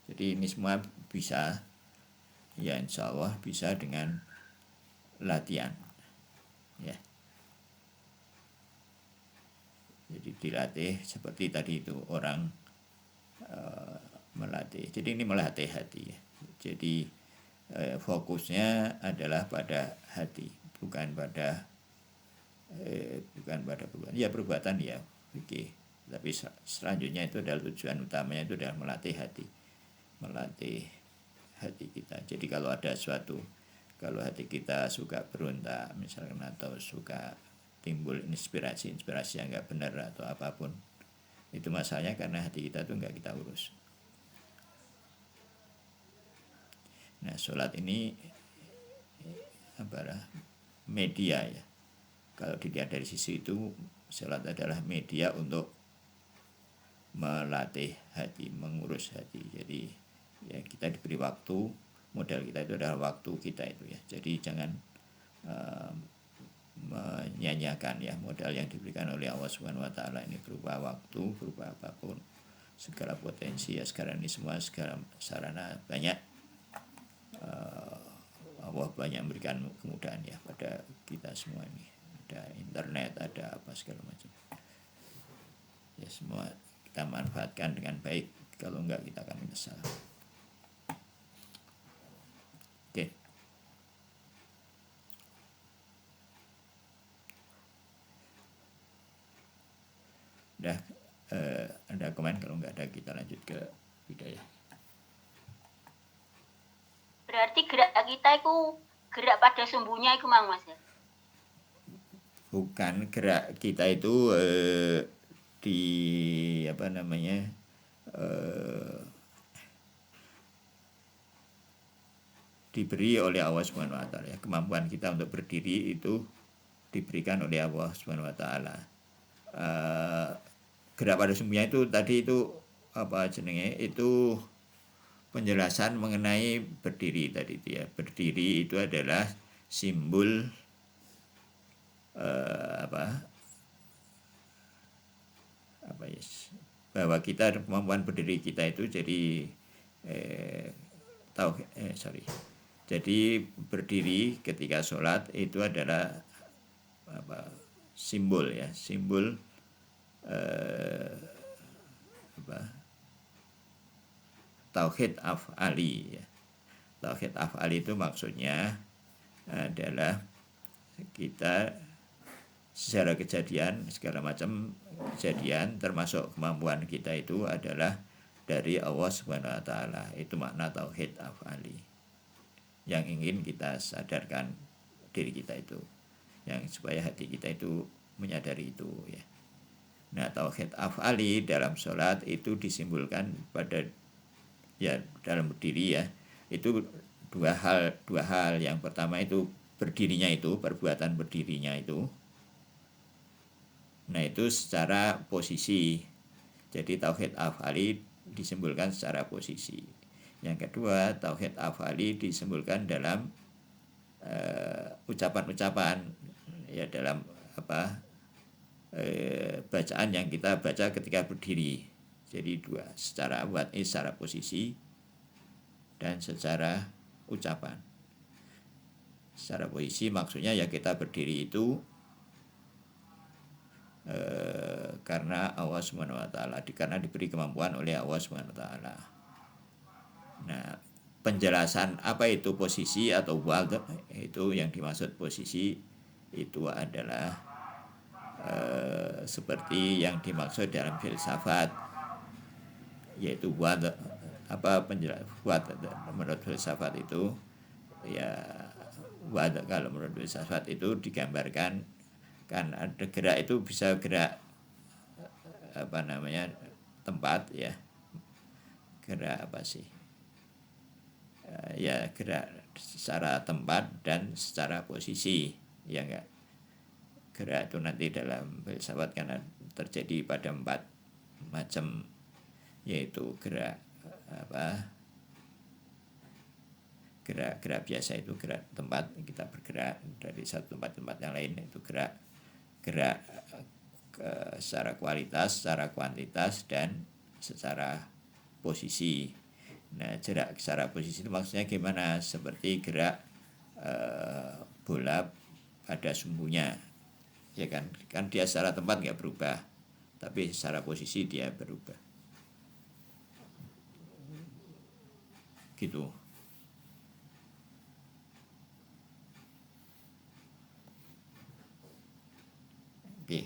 Jadi ini semua bisa, ya insya Allah bisa dengan latihan, ya. Jadi dilatih seperti tadi itu orang melatih. Jadi ini melatih hati, ya. Jadi fokusnya adalah pada hati, bukan pada perbuatan. Ya perbuatan ya, oke. Tapi selanjutnya itu adalah tujuan utamanya itu adalah melatih hati kita. Jadi kalau ada kalau hati kita suka berontak misalkan, atau suka timbul inspirasi yang nggak benar atau apapun, itu masalahnya karena hati kita tuh nggak kita urus. Nah, sholat ini adalah media, ya. Kalau dilihat dari sisi itu, sholat adalah media untuk melatih hati, mengurus hati. Jadi ya kita diberi waktu, modal kita itu adalah waktu kita itu, ya. Jadi jangan menyanyiakan, ya, modal yang diberikan oleh Allah Subhanahu wa taala ini, berupa waktu, berupa apapun, segala potensi, ya. Sekarang ini semua segala sarana banyak, Allah banyak memberikan kemudahan, ya, pada kita semua ini. Ada internet, ada apa segala macam. Ya semua kita manfaatkan dengan baik, kalau enggak kita akan menyesal. Oke. Udah, ada komen? Kalau enggak ada kita lanjut ke Hidayah. Berarti gerak kita itu gerak pada sumbunya itu Mang Mas, ya? Bukan, gerak kita itu di apa namanya, diberi oleh Allah Subhanahu wa taala, ya. Kemampuan kita untuk berdiri itu diberikan oleh Allah Subhanahu wa taala. Gerak pada sumbunya itu tadi itu apa jenenge, itu penjelasan mengenai berdiri tadi itu, ya. Berdiri itu adalah simbol bahwa kita, kemampuan berdiri kita itu jadi jadi berdiri ketika sholat itu adalah simbol, ya, simbol tauhid af'ali, ya. Tauhid af'ali itu maksudnya adalah kita secara kejadian, segala macam kejadian termasuk kemampuan kita itu adalah dari Allah Subhanahu wa taala. Itu makna tauhid af'ali yang ingin kita sadarkan diri kita itu, yang supaya hati kita itu menyadari itu, ya. Nah, tauhid af'ali dalam sholat itu disimbolkan pada, ya, dalam berdiri, ya, itu dua hal. Yang pertama itu berdirinya, itu perbuatan berdirinya itu. Nah, itu secara posisi. Jadi tauhid af'ali disimbolkan secara posisi. Yang kedua, tauhid af'ali disimbolkan dalam ucapan-ucapan, ya, dalam bacaan yang kita baca ketika berdiri. Jadi dua, secara secara posisi dan secara ucapan. Secara posisi maksudnya ya kita berdiri itu karena Allah Subhanahu wa taala, karena diberi kemampuan oleh Allah Subhanahu wa taala. Nah, penjelasan apa itu posisi atau wad, itu yang dimaksud posisi itu adalah seperti yang dimaksud dalam filsafat, yaitu wad, wad menurut filsafat itu, ya, wad kalau menurut filsafat itu digambarkan kan ada gerak itu bisa gerak tempat, ya, gerak ya, gerak secara tempat dan secara posisi, ya enggak. Gerak itu nanti dalam filsafat karena terjadi pada 4 macam, yaitu gerak gerak biasa, itu gerak tempat, kita bergerak dari satu tempat yang lain, itu gerak secara kualitas, secara kuantitas, dan secara posisi. Nah, gerak secara posisi itu maksudnya gimana? Seperti gerak bola pada sumbunya, ya kan? Kan dia secara tempat nggak berubah, tapi secara posisi dia berubah. Gitu. Oke.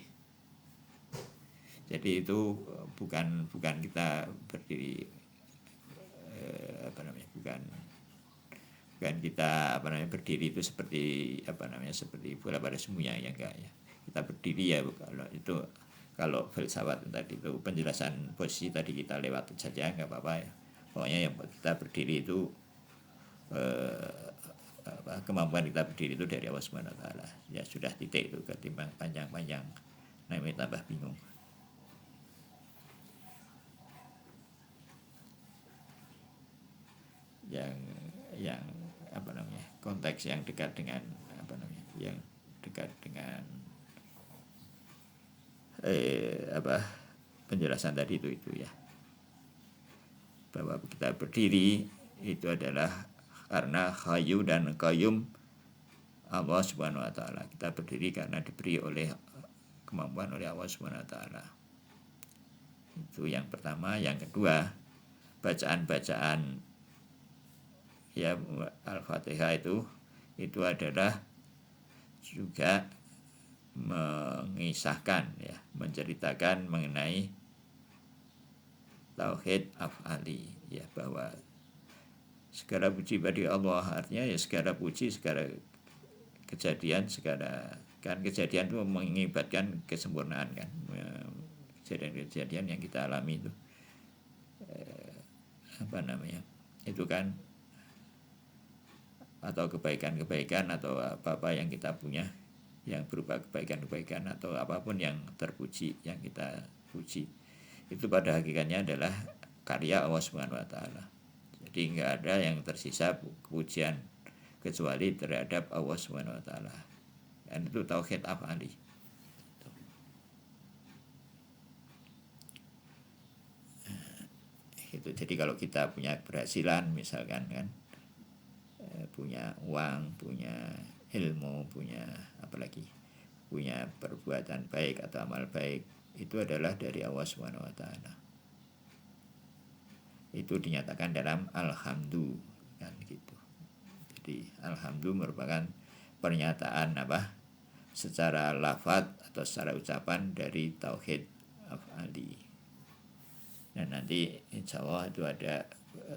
Jadi itu bukan kita berdiri bukan kita berdiri itu seperti seperti bola pada sumbunya, ya enggak ya. Kita berdiri ya kalau filsafat tadi itu penjelasan posisi tadi kita lewat saja nggak apa-apa ya. Pokoknya yang kita berdiri itu kemampuan kita berdiri itu dari Allah Subhanahu wa taala. Ya sudah, titik itu, ketimbang panjang-panjang namanya tambah bingung. Yang konteks yang dekat dengan yang dekat dengan penjelasan tadi itu ya, bahwa kita berdiri itu adalah karena Hayyu dan Qayyum Allah Subhanahu wa taala. Kita berdiri karena diberi oleh kemampuan oleh Allah Subhanahu wa taala. Itu yang pertama. Yang kedua, bacaan ya Al-Fatihah itu adalah juga mengisahkan ya, menceritakan mengenai tauhid af'ali ya, bahwa segala puji bagi Allah, artinya ya segala puji, segala kejadian, kejadian itu mengibatkan kesempurnaan kan, kejadian-kejadian yang kita alami itu itu kan, atau kebaikan-kebaikan atau apa-apa yang kita punya yang berupa kebaikan-kebaikan atau apapun yang terpuji, yang kita puji, itu pada hakikatnya adalah karya Allah Subhanahu wa taala. Jadi nggak ada yang tersisa pujian kecuali terhadap Allah Subhanahu wa taala. Dan itu tauhid af'ali. Itu jadi kalau kita punya keberhasilan misalkan kan, punya uang, punya ilmu, punya apalagi, punya perbuatan baik atau amal baik, itu adalah dari Allah Subhanahu wa taala. Itu dinyatakan dalam alhamdu kan gitu. Jadi alhamdu merupakan pernyataan secara lafaz atau secara ucapan dari tauhid af'ali. Dan nanti insya Allah itu ada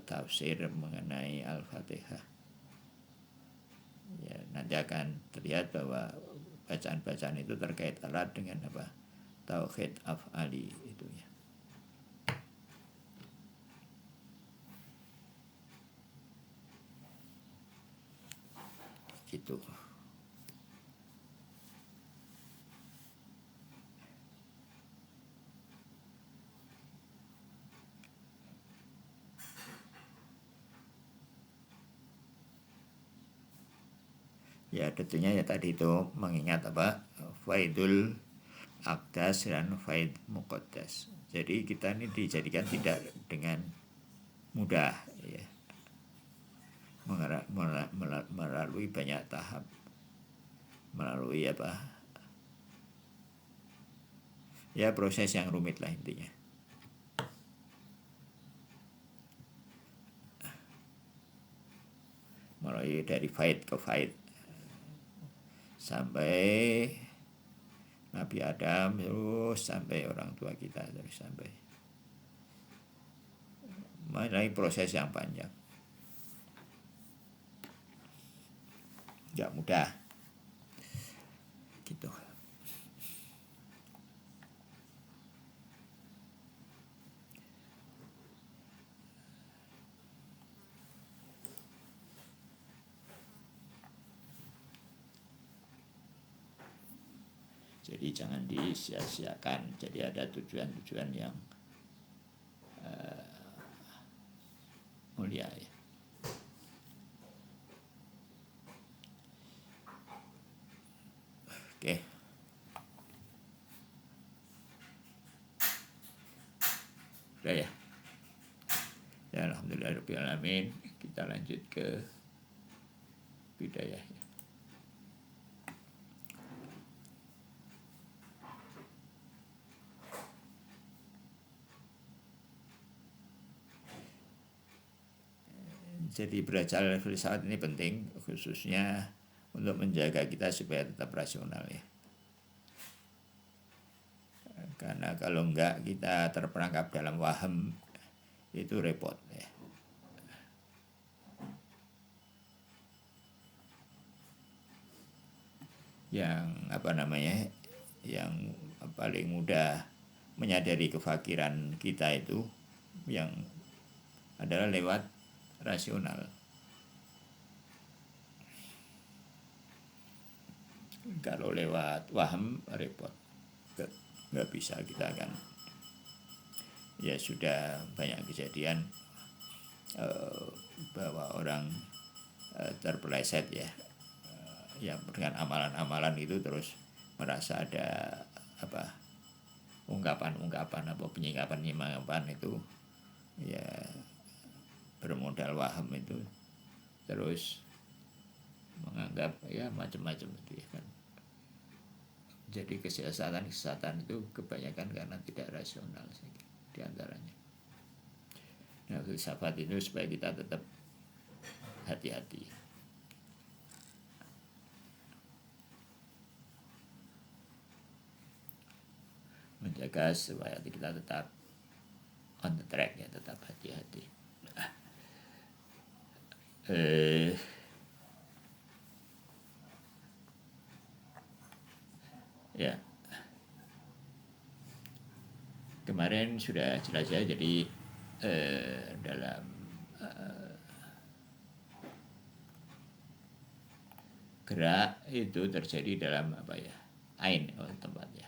tafsir mengenai Al-Fatihah ya, nanti akan terlihat bahwa bacaan-bacaan itu terkait erat dengan tauhid af'ali itu ya. Gitu. Ya tentunya ya tadi itu mengingat faidul aqdas dan faid muqaddas. Jadi kita ini dijadikan tidak dengan mudah ya, melalui banyak tahap, melalui ya proses yang rumit lah intinya. Melalui dari faid ke faid sampai Nabi Adam, terus sampai orang tua kita, terus sampai melalui proses yang panjang, nggak mudah gitu. Jadi jangan disia-siakan. Jadi ada tujuan-tujuan yang mulia ya. Oke. Udah ya. Ya alhamdulillah alamin. Kita lanjut ke bidayah. Jadi belajar filsafat ini penting, khususnya untuk menjaga kita supaya tetap rasional ya. Karena kalau enggak kita terperangkap dalam waham itu repot ya. Yang yang paling mudah menyadari kefakiran kita itu yang adalah lewat rasional. Kalau lewat waham repot, nggak bisa. Kita akan ya sudah banyak kejadian bahwa orang terpeleset ya, yang dengan amalan-amalan itu terus merasa ada ungkapan-ungkapan atau penyingkapan itu ya bermodal waham itu terus menganggap ya macam-macam itu ya kan. Jadi kesesatan itu kebanyakan karena tidak rasional diantaranya. Nah, filsafat itu supaya kita tetap hati-hati. Menjaga supaya kita tetap on the track ya, tetap hati-hati. Ya, kemarin sudah jelas ya. Jadi dalam gerak itu terjadi dalam ain tempatnya.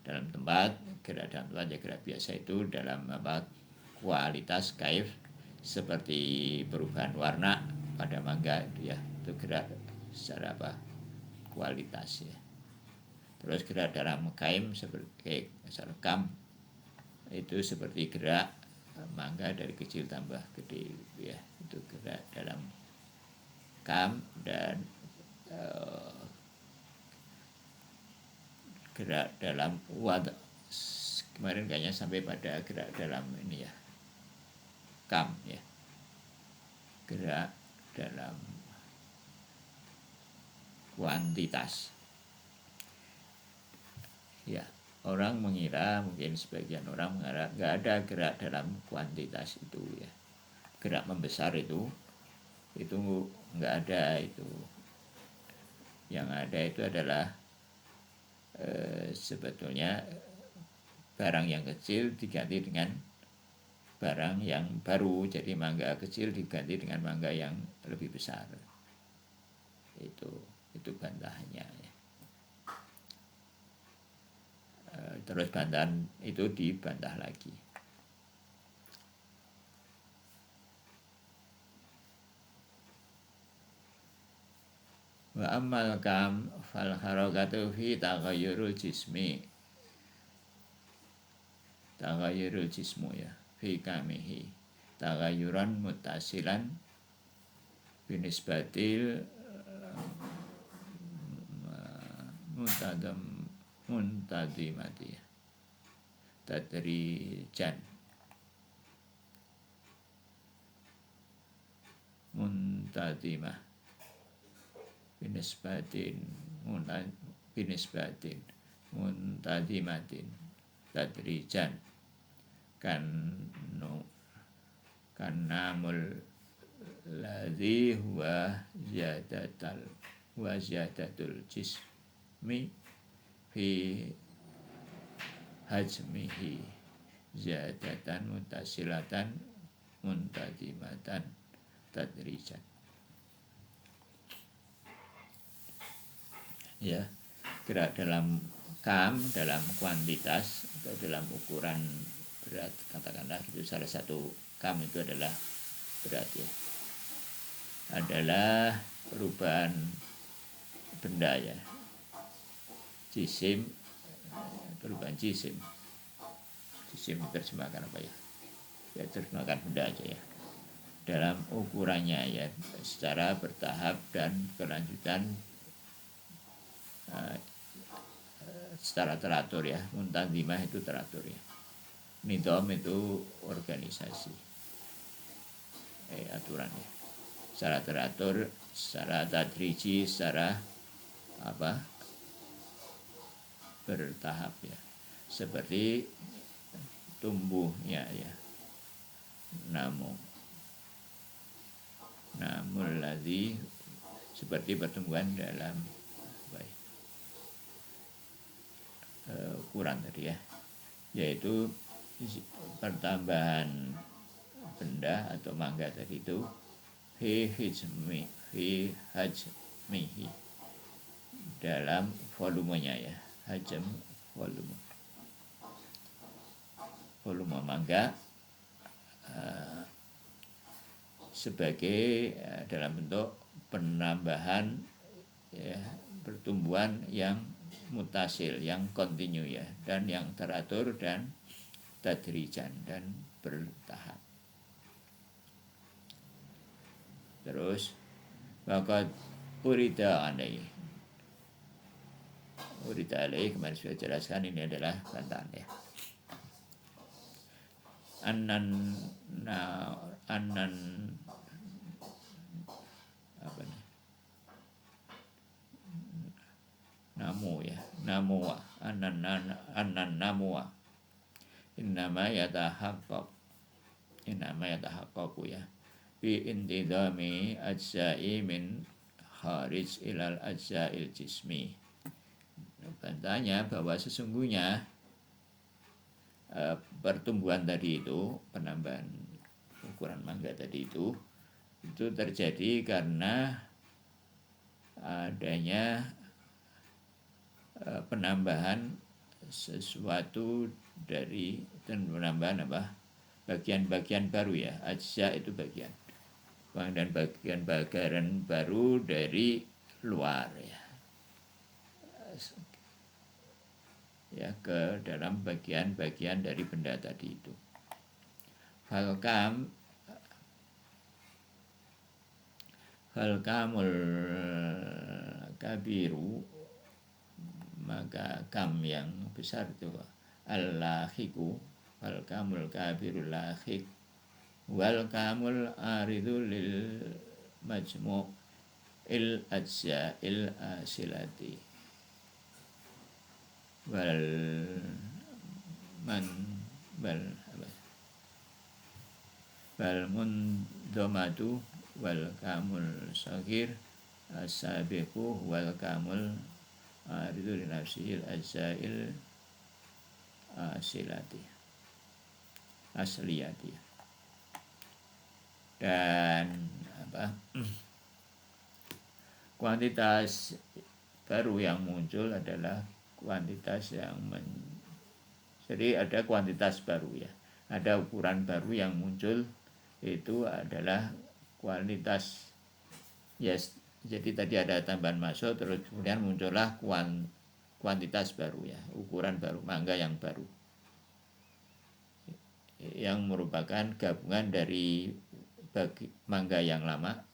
Dalam tempat, gerak dalam tempat ya gerak biasa itu dalam kualitas kaif, seperti perubahan warna pada mangga itu ya, itu gerak secara kualitas ya. Terus gerak dalam kaim seperti kam itu seperti gerak mangga dari kecil tambah gede ya, itu gerak dalam kam. Dan gerak dalam wad kemarin kayaknya sampai pada gerak dalam ini ya, kam ya, gerak dalam kuantitas ya. Orang mengira, mungkin sebagian orang mengira nggak ada gerak dalam kuantitas itu ya. Gerak membesar itu nggak ada itu. Yang ada itu adalah sebetulnya barang yang kecil diganti dengan barang yang baru. Jadi mangga kecil diganti dengan mangga yang lebih besar. Itu bantahannya ya. Terus bantahan itu dibantah lagi. Wa ammal kam fal harakatu fi taghayyurul jismi. Taghayyurul jismu ya, fi kamihi. Taghayyuran muttasilan binisbatil muntadimati ya. Tadrijan muntadimah binisbatin muntadimatin tadrijan kanamul ladzi huwa ziyadatul jismi fi hajmihi ziyadatan mutasilatan muntadimatan tadrijan ya. Gerak dalam kam, dalam kuantitas atau dalam ukuran berat, katakanlah itu salah satu kam itu adalah berat ya, adalah perubahan benda ya, jisim, perubahan jisim diterjemahkan apa ya, ya terjemahkan benda aja ya, dalam ukurannya ya, secara bertahap dan kelanjutan secara teratur ya. Muntazimah itu teratur ya, nidom itu organisasi, aturan ya, secara teratur, secara tadriji, secara bertahap ya, seperti tumbuhnya ya, namul ladzi, seperti pertumbuhan dalam ukuran tadi ya, yaitu pertambahan benda atau mangga tadi itu fi hajmihi, dalam volumenya ya, hajm volume mangga sebagai dalam bentuk penambahan ya, pertumbuhan yang mutasil, yang kontinu ya, dan yang teratur dan tadrijan dan bertahap. Terus maka urida alaihi kemarin sudah jelaskan, ini adalah bantahan ya. Anan apa nih? Namua anan namua innama yatahaqqaqu ya bi intidami ajza'i min kharij ilal ajza'il jismi. Bantahnya bahwa sesungguhnya pertumbuhan tadi itu, penambahan ukuran mangga tadi itu terjadi karena adanya penambahan sesuatu dari, dan penambahan bagian-bagian baru ya, ajza itu bagian, dan bagian baru dari luar ya, ke dalam bagian-bagian dari benda tadi itu. Falkamul kabiru, maka kam yang besar itu al-lahiku, wal kamul kabirul lahik, wal kamul aridu lil majmu' il ajza il asilati, wal mundomatu wal kamul sagir asabiqu wal kamul aridu lil nafsil ajzail asliyati. Dan kuantitas baru yang muncul adalah kuantitas yang jadi ada kuantitas baru ya, ada ukuran baru yang muncul, itu adalah kualitas yes. Jadi tadi ada tambahan masuk, terus kemudian muncullah kuantitas baru ya, ukuran baru, mangga yang baru, yang merupakan gabungan dari mangga yang lama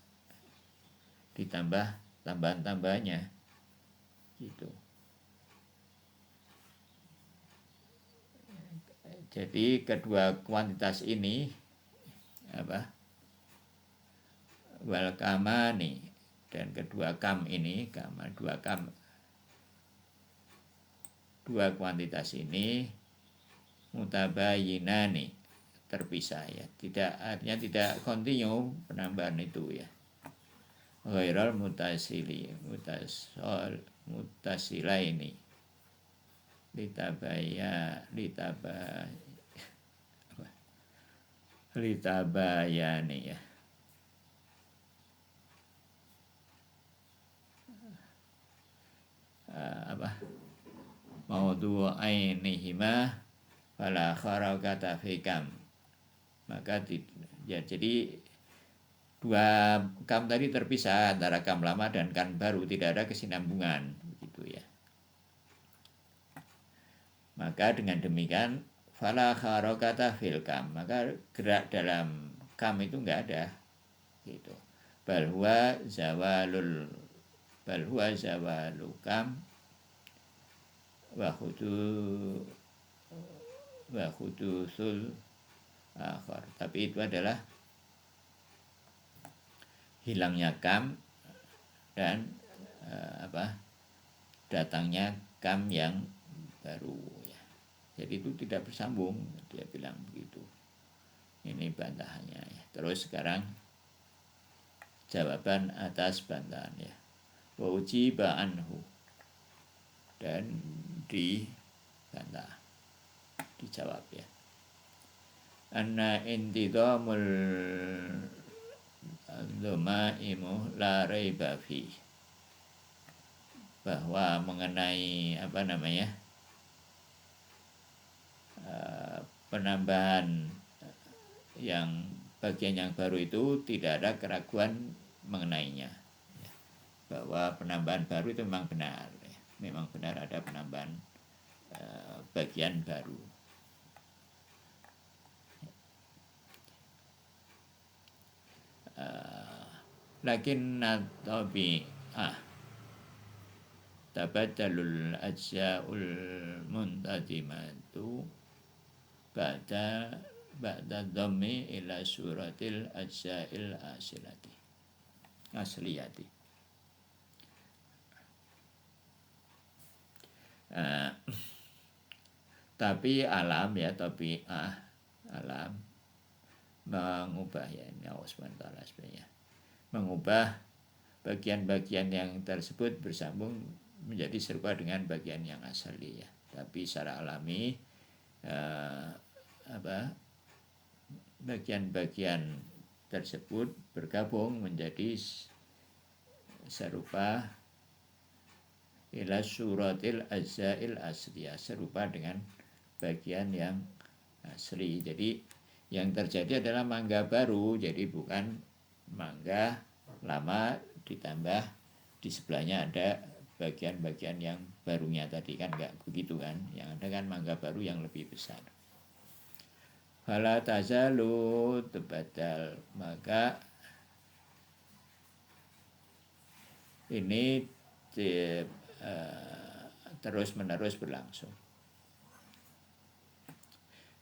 ditambah tambahan-tambahannya gitu. Jadi kedua kuantitas ini wal kamani, dan kedua kam ini, dua kuantitas ini mutabayinani, terpisah ya, artinya tidak kontinu penambahan itu ya. Ghairal mutasilaini litabayani ya. Maudu'ainihima fala kharakata fikam. Maka ya, jadi dua kam tadi terpisah antara kam lama dan kam baru, tidak ada kesinambungan begitu ya. Maka dengan demikian fala harakata fil kam, maka gerak dalam kam itu enggak ada gitu. Bal huwa zawalu kam wa hudusul akhar. Tapi itu adalah hilangnya kam dan datangnya kam yang baru ya. Jadi itu tidak bersambung, dia bilang begitu. Ini bantahannya ya. Terus sekarang jawaban atas bantahan ya. Wa ujiba anhu, dan dibantah, dijawab ya. Anna intidamul dhamaimu la raiba fi, bahwa mengenai penambahan yang bagian yang baru itu tidak ada keraguan mengenainya, bahwa penambahan baru itu memang benar, memang benar ada penambahan bagian baru. Lakin tabi'ah tabadalul ajza'ul muntazimatu ba'da dhammi ila suratil ajza'il asliyati. Tapi alam ya, tabi'ah alam mengubah ya, ini Allah SWT sebenarnya mengubah bagian-bagian yang tersebut bersambung menjadi serupa dengan bagian yang asli ya. Tapi secara alami bagian-bagian tersebut bergabung menjadi serupa ila suratil ajza'il asliyah, serupa dengan bagian yang asli. Jadi yang terjadi adalah mangga baru, jadi bukan mangga lama ditambah di sebelahnya ada bagian-bagian yang barunya tadi, kan enggak begitu kan. Yang ada kan mangga baru yang lebih besar. Fala tazalu tebadal, maka ini terus menerus berlangsung.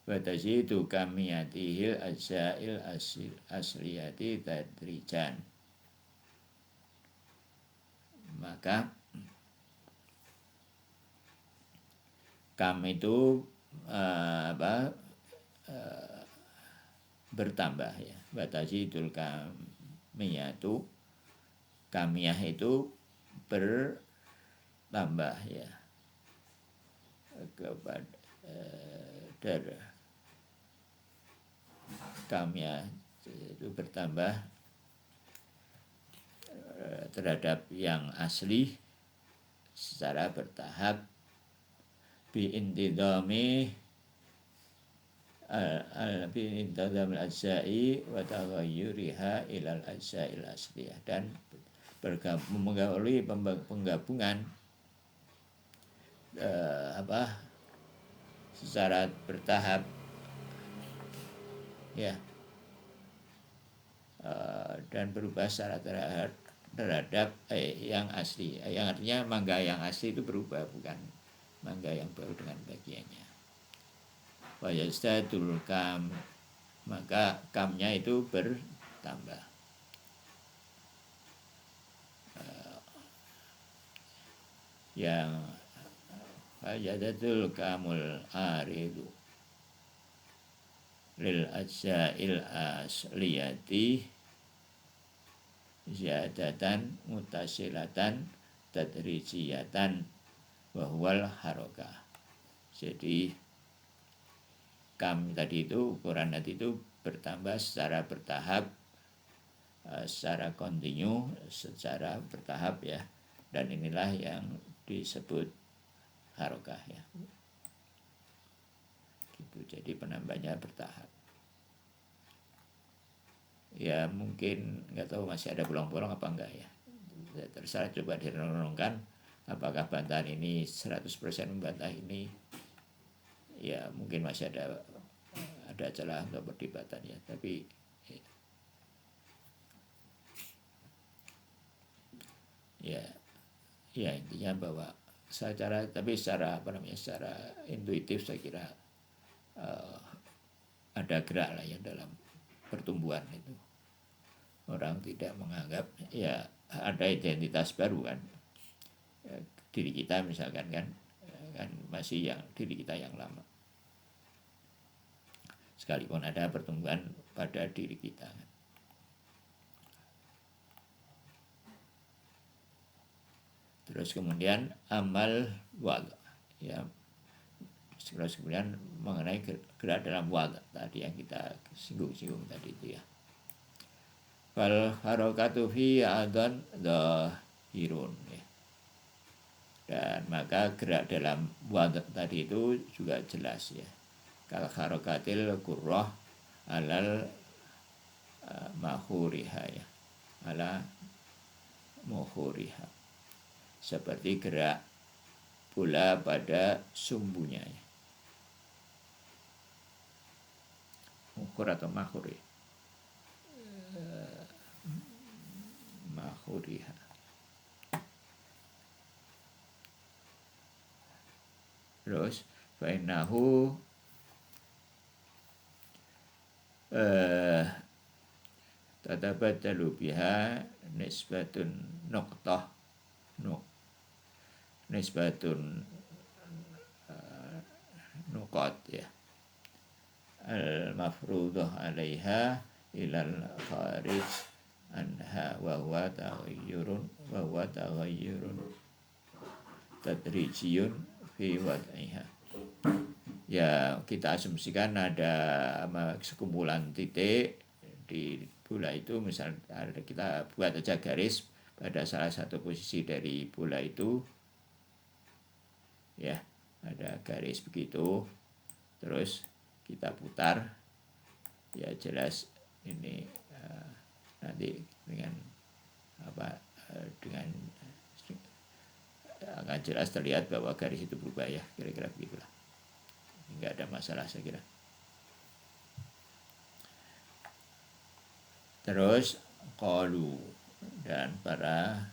Wa tazidu kamiyatihil ajza'il asliyati tadrijan, maka kam itu bertambah ya. Wa tazidul kamiyatu, kamiyah itu bertambah ya kepada darah. Kamiyah itu bertambah terhadap yang asli secara bertahap bi intidami al-ajza'i wa taghayyuriha ilal ajza'il asliyah, dan menggabungi penggabungan secara bertahap ya, dan berubah secara terhadap yang asli, yang artinya mangga yang asli itu berubah, bukan mangga yang baru dengan bagiannya. Wa yazdadul kam, maka kamnya itu bertambah. Yang fajadatul kamul aridu lil ajza'il asliyati ziyadatan mutasilatan tadrijiyatan wa huwal harokah. Jadi kam tadi itu, ukuran tadi itu bertambah secara bertahap, secara kontinu, secara bertahap ya, dan inilah yang disebut harokah ya. Gitu, jadi penambahnya bertahap. Ya mungkin nggak tahu masih ada bolong-bolong apa enggak ya. Terserah, coba direnungkan apakah bantahan ini 100% membantah ini. Ya ya mungkin masih ada celah untuk perdebatan ya, tapi ya intinya bahwa secara intuitif saya kira ada gerak lah ya dalam pertumbuhan itu. Orang tidak menganggap ya ada identitas baru kan, diri kita misalkan kan masih yang diri kita yang lama, sekalipun ada pertumbuhan pada diri kita kan. Terus kemudian amal wada ya, terus kemudian mengenai gerak dalam wada tadi yang kita singgung tadi itu ya. Fal harokatu fi adhan dhahirun ya. Dan maka gerak dalam wada tadi itu juga jelas ya. Kal harokatil qurrah alal mahuriha ya, ala muhuriha, seperti gerak bola pada sumbunya ya. Muhur atau mahur ya. Mahuriha. Terus fainahu tatabadalu biha nisbatun nuqtah nisbatun nuqat ya, al mafruḍah 'alaiha ilal kharij anha wa huwa taghayyurun tadrijiyun fi wad'iha. Ya kita asumsikan ada sekumpulan titik di bola itu, misal kita buat aja garis pada salah satu posisi dari bola itu ya, ada garis begitu, terus kita putar ya, jelas ini nanti dengan dengan akan jelas terlihat bahwa garis itu berubah ya, kira-kira begitulah. Nggak ada masalah saya kira. Terus qalu, dan para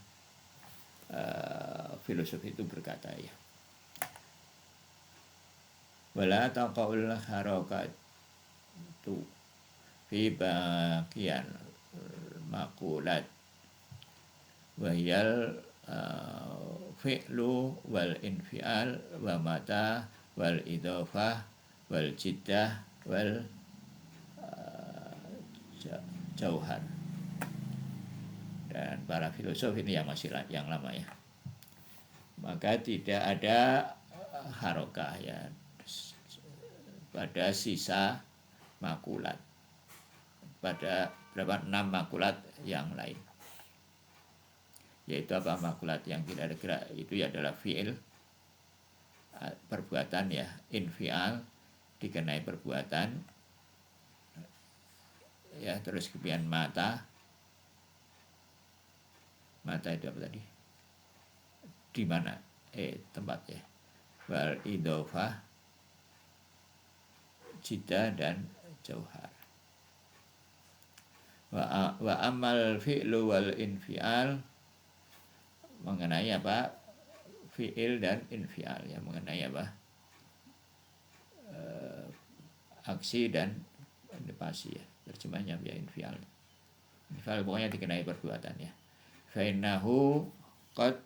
filosof itu berkata ya, wala taqaul harakatu fi baqiyan maqulat wahyal fi'lu wal infial wa mata wal idhofah wal jiddah wal jauhar. Dan para filosof ini yang masih yang lama ya, maka tidak ada harokah ya pada sisa makulat, pada berapa 6 makulat yang lain. Yaitu apa makulat yang tidak ada gerak itu ya adalah fi'il, perbuatan ya, infial dikenai perbuatan ya, terus kemudian mata itu apa tadi, di mana tempatnya, wal idhofah, jiddah dan jauhar. Wa amal fi'lu wal infial, mengenai apa fi'il dan infial ya, mengenai apa aksi dan pasi ya, terjemahnya ya infial pokoknya dikenai perbuatan ya. Fainahu qad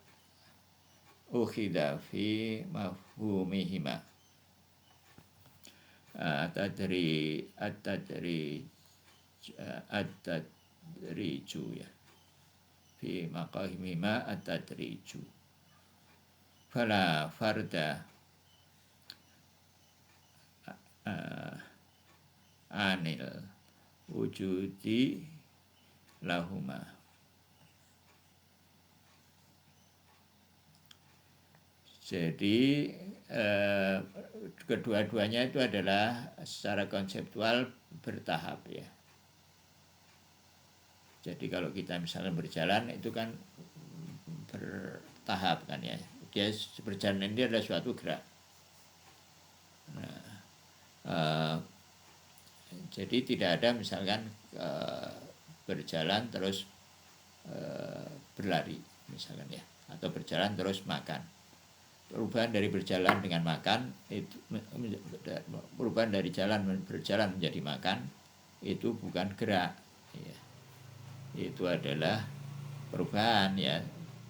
ukhidha fi mafhumihima at-tadriju ya, fi maqahimihima at-tadriju fala farda anil wujudi lahuma. Jadi kedua-duanya itu adalah secara konseptual bertahap ya. Jadi kalau kita misalnya berjalan itu kan bertahap kan ya. Dia berjalan ini adalah suatu gerak. Nah, Jadi tidak ada misalkan berjalan terus berlari misalkan ya, atau berjalan terus makan. Perubahan dari berjalan dengan makan itu, perubahan dari berjalan menjadi makan itu bukan gerak ya. Itu adalah perubahan ya,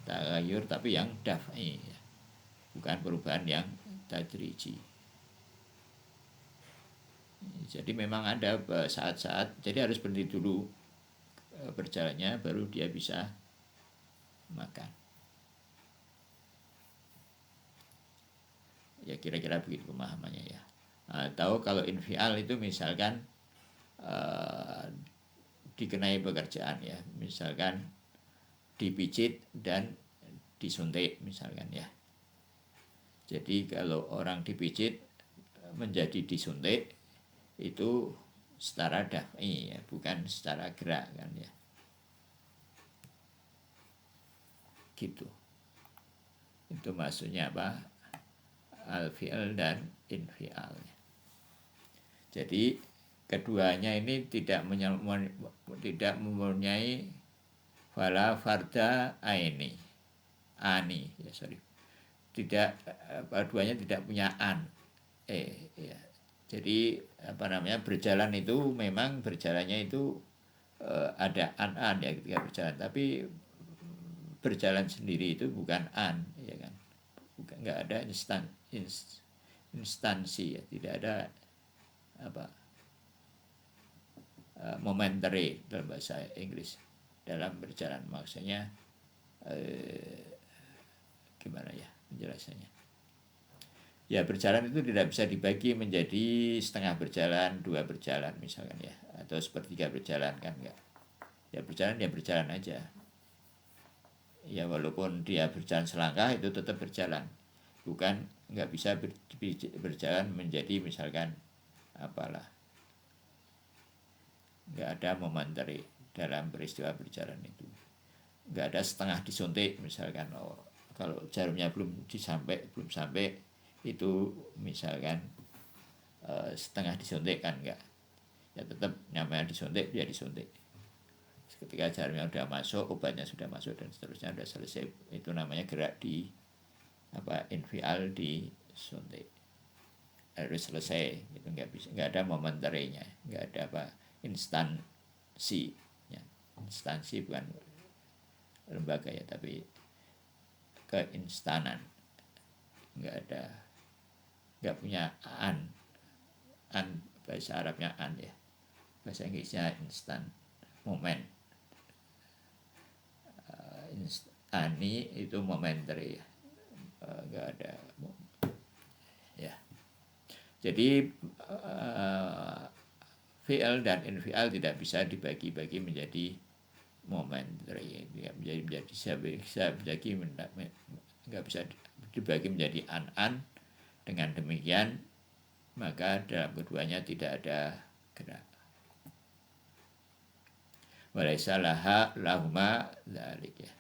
tagayur, tapi yang daf'i ya. Bukan perubahan yang tadriji. Jadi memang ada saat-saat, jadi harus berhenti dulu berjalannya, baru dia bisa makan. Ya kira-kira begitu pemahamannya ya. Atau kalau infial itu misalkan dikenai pekerjaan ya, misalkan dipijit dan disuntik misalkan ya. Jadi kalau orang dipijit menjadi disuntik itu secara daf'i ya, bukan secara gerak kan ya. Gitu. Itu maksudnya apa? Al-fi'al dan infial. Jadi keduanya ini tidak mempunyai fala farda ani ya sorry, tidak, keduanya tidak punya an ya. Jadi apa namanya, berjalan itu memang berjalannya itu ada an ya ketika berjalan, tapi berjalan sendiri itu bukan an ya kan, bukan, nggak ada instansi ya, tidak ada apa momentary dalam bahasa Inggris dalam berjalan. Maksudnya gimana ya penjelasannya ya, berjalan itu tidak bisa dibagi menjadi setengah berjalan, dua berjalan misalkan ya, atau sepertiga berjalan kan enggak ya. Berjalan aja ya, walaupun dia berjalan selangkah itu tetap berjalan, bukan nggak bisa berjalan menjadi misalkan apalah, nggak ada momentary dalam peristiwa berjalan itu. Nggak ada setengah disuntik misalkan, kalau jarumnya belum sampai itu misalkan setengah disuntik kan enggak ya, tetap namanya disuntik, dia disuntik. Ketika jarumnya sudah masuk, obatnya sudah masuk dan seterusnya sudah selesai, itu namanya gerak di infial, disuntik, harus selesai. Itu nggak ada momentarynya, nggak ada instansi ya. Instansi bukan lembaga ya, tapi keinstanan, nggak punya an bahasa Arabnya an ya, bahasa Inggrisnya instan, moment. Ani itu momentary ya, nggak ada ya. Jadi fi'al dan infial tidak bisa dibagi-bagi menjadi momentary, nggak bisa dibagi menjadi an. Dengan demikian maka dalam keduanya tidak ada gerak. Walaisa lahuma dzalik ya.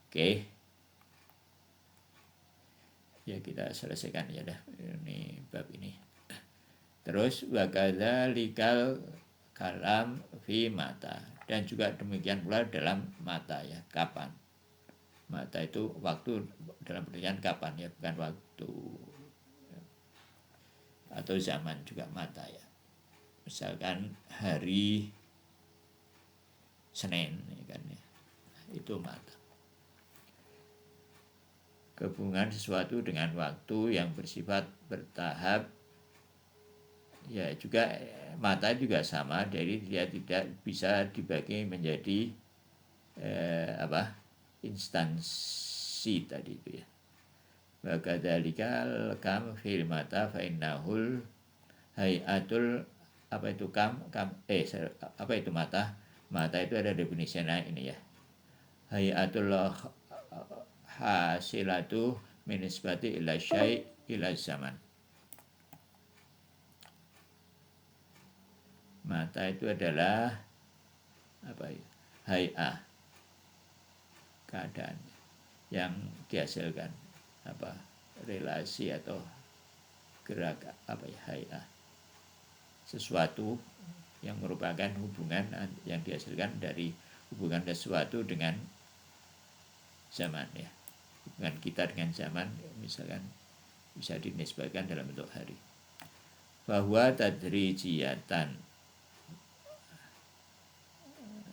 Oke. Ya kita selesaikan ya dah ini bab ini. Terus wakadzalikal kalam fi mata, dan juga demikian pula dalam mata ya, kapan. Mata itu waktu dalam pengertian kapan ya, bukan waktu atau zaman juga mata ya. Misalkan hari Senin ya kan ya, itu mata. Gabungan sesuatu dengan waktu yang bersifat bertahap ya, juga mata juga sama, jadi dia tidak bisa dibagi menjadi instansi tadi itu ya. Wakadzalikal kam fil mata fa innahul hayatul apa itu mata itu ada definisinya ini ya, hayatul hasilatu min nisbati ila syai' ila zaman. Mata itu adalah hay'ah, keadaan yang dihasilkan relasi atau gerak apa ya, hayah, sesuatu yang merupakan hubungan yang dihasilkan dari hubungan sesuatu dengan zaman ya. Hubungan kita dengan zaman misalkan bisa dinisbahkan dalam bentuk hari. Bahwa tadrijiyatan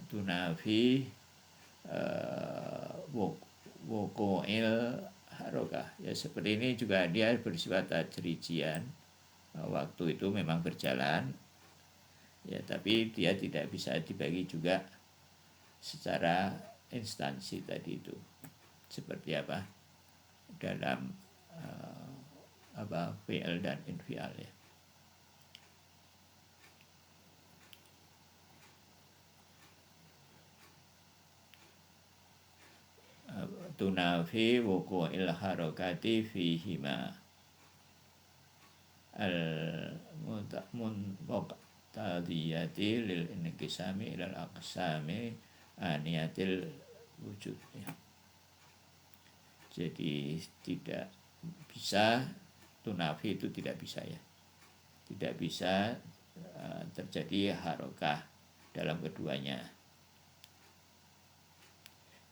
tunafi wuqu'il harokah. Ya seperti ini juga dia bersifat tadrijian. Waktu itu memang berjalan, ya tapi dia tidak bisa dibagi juga secara instansi tadi itu. Seperti apa dalam fi'il dan infial ya. Tunafi wuqu'il harokati fihima al-muqtadiyati lil inqisami ilal aqsami aniyatil wujud ya. Jadi tidak bisa, tunafi itu tidak bisa ya, tidak bisa terjadi harokah dalam keduanya,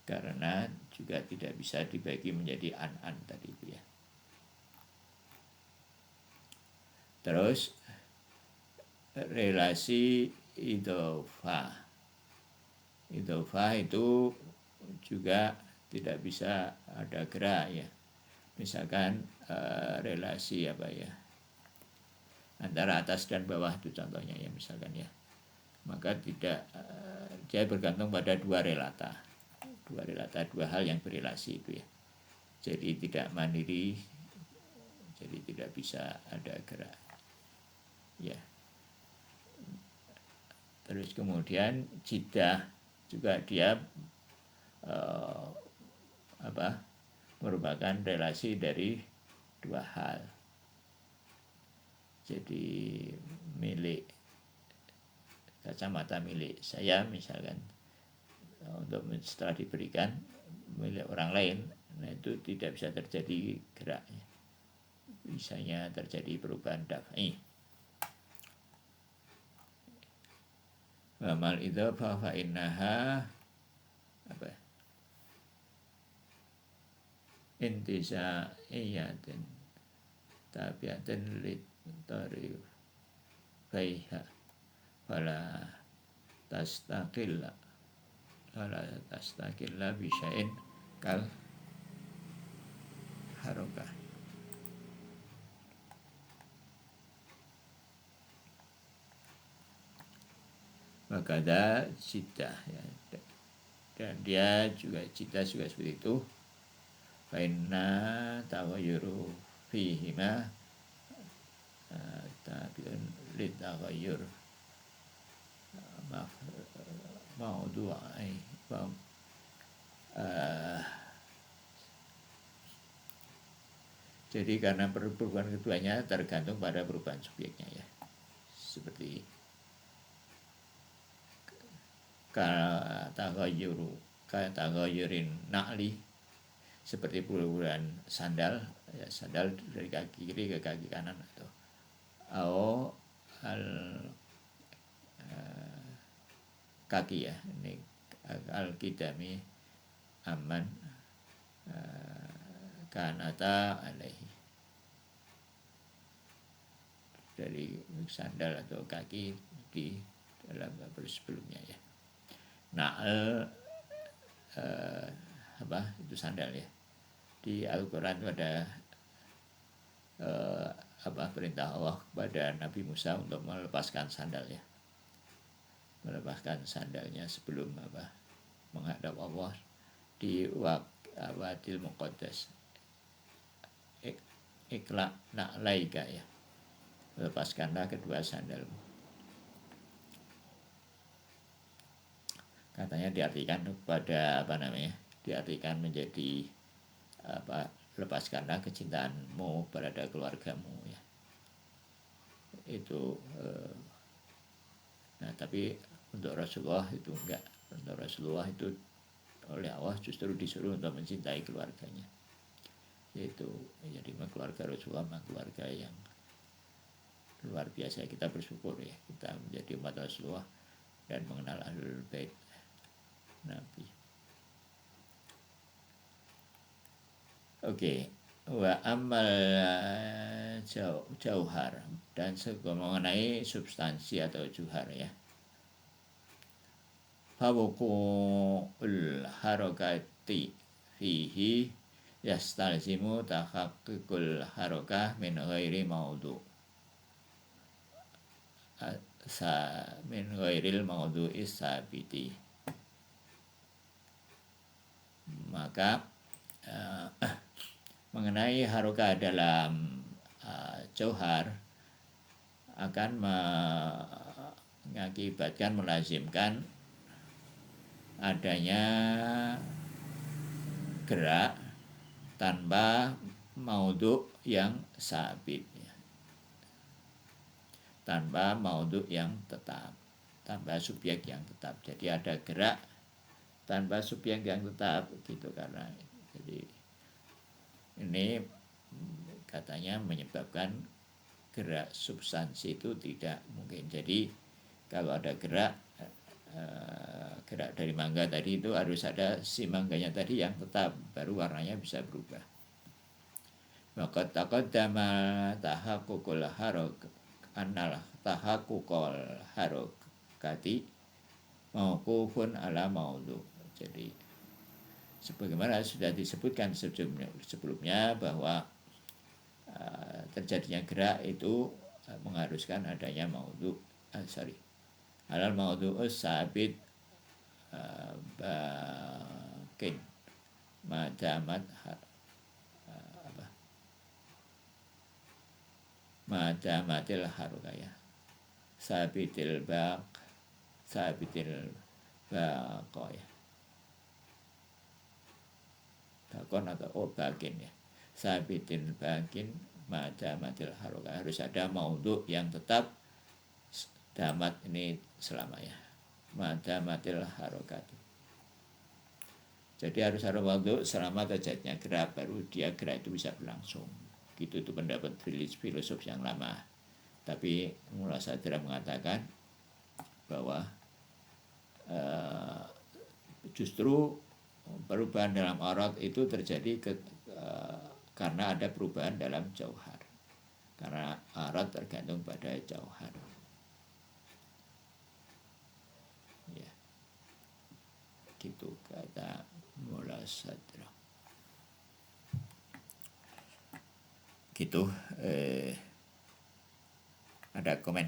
karena juga tidak bisa dibagi menjadi an-an tadi itu ya. Terus relasi idhofah itu juga tidak bisa ada gerak ya. Misalkan relasi apa ya, antara atas dan bawah itu contohnya ya misalkan ya, maka tidak dia bergantung pada dua relata, dua hal yang berelasi itu ya. Jadi tidak mandiri, jadi tidak bisa ada gerak ya. Terus kemudian jidah juga dia merupakan relasi dari dua hal. Jadi milik kacamata milik saya misalkan, untuk setelah diberikan milik orang lain, nah itu tidak bisa terjadi gerak, bisanya terjadi perubahan daf'i. Wa mal idhofah fa innaha intisaiyatin tabiatin litarif faiha fala tastaqilla bisya'in kal harokah. Makada jidah ya, dan dia juga jidah juga seperti itu. Fainna taghayyuru fihima tabi'un litaghayyur maudu'ai jadi karena perubahan keduanya tergantung pada perubahan subjeknya ya. Seperti taghayyurin na'li, seperti perubahan sandal ya, sandal dari kaki kiri ke kaki kanan, atau kaki ya, ini al-qidami aman kanata alaihi, dari sandal atau kaki di dalam kabar sebelumnya ya. Na'al itu sandal ya. Di Al-Quran itu ada perintah Allah kepada Nabi Musa untuk melepaskan sandal ya, melepaskan sandalnya sebelum menghadap Allah di Wadil Muqaddas. Ikla na'laika ya, lepaskanlah kedua sandalmu. Katanya diartikan kepada diartikan menjadi lepaskanlah kecintaanmu pada keluargamu ya. Itu nah tapi untuk Rasulullah itu enggak. Untuk Rasulullah itu oleh Allah justru disuruh untuk mencintai keluarganya, yaitu jadi keluarga Rasulullah keluarga yang luar biasa, kita bersyukur ya, kita menjadi umat Rasulullah dan mengenal Ahlul Bait Nabi. Oke, wa amal jauhar, dan mengenai substansi atau juhar ya. Fawuqul harakati fihi yastalzimu tahaqqiqul harakah min ghairi maudu' min ghairil maudu'is sabiti. Maka mengenai harokah dalam jauhar akan mengakibatkan, melazimkan adanya gerak tanpa maudhu yang sabit, tanpa maudhu yang tetap, tanpa subjek yang tetap. Jadi ada gerak tanpa subjek yang tetap gitu, karena jadi ini katanya menyebabkan gerak substansi itu tidak mungkin. Jadi kalau ada gerak dari mangga tadi itu harus ada si mangganya tadi yang tetap, baru warnanya bisa berubah. Maka taqaddama tahaqqul annal tahaqqul harakati mauqufun ala maudhu. Jadi sebagaimana sudah disebutkan sebelumnya bahwa terjadinya gerak itu mengharuskan adanya maudhu, alal maudhu sabit bakin madamat madamatil harukaya sabitil baqaya bakon atau bakin ya, sabitil bakin madamatil harukaya, harus ada maudhu yang tetap, damat ini selamanya, madamatil harokati. Jadi harus ada maudhu selama terjadinya gerak, baru dia gerak itu bisa berlangsung. Gitu itu pendapat filosof yang lama. Tapi Mullah Sadra mengatakan bahwa justru perubahan dalam aurat itu terjadi karena ada perubahan dalam jauhar. Karena aurat tergantung pada jauhar. Ya. Gitu kata Mullah Sadra. Gitu. Ada komen?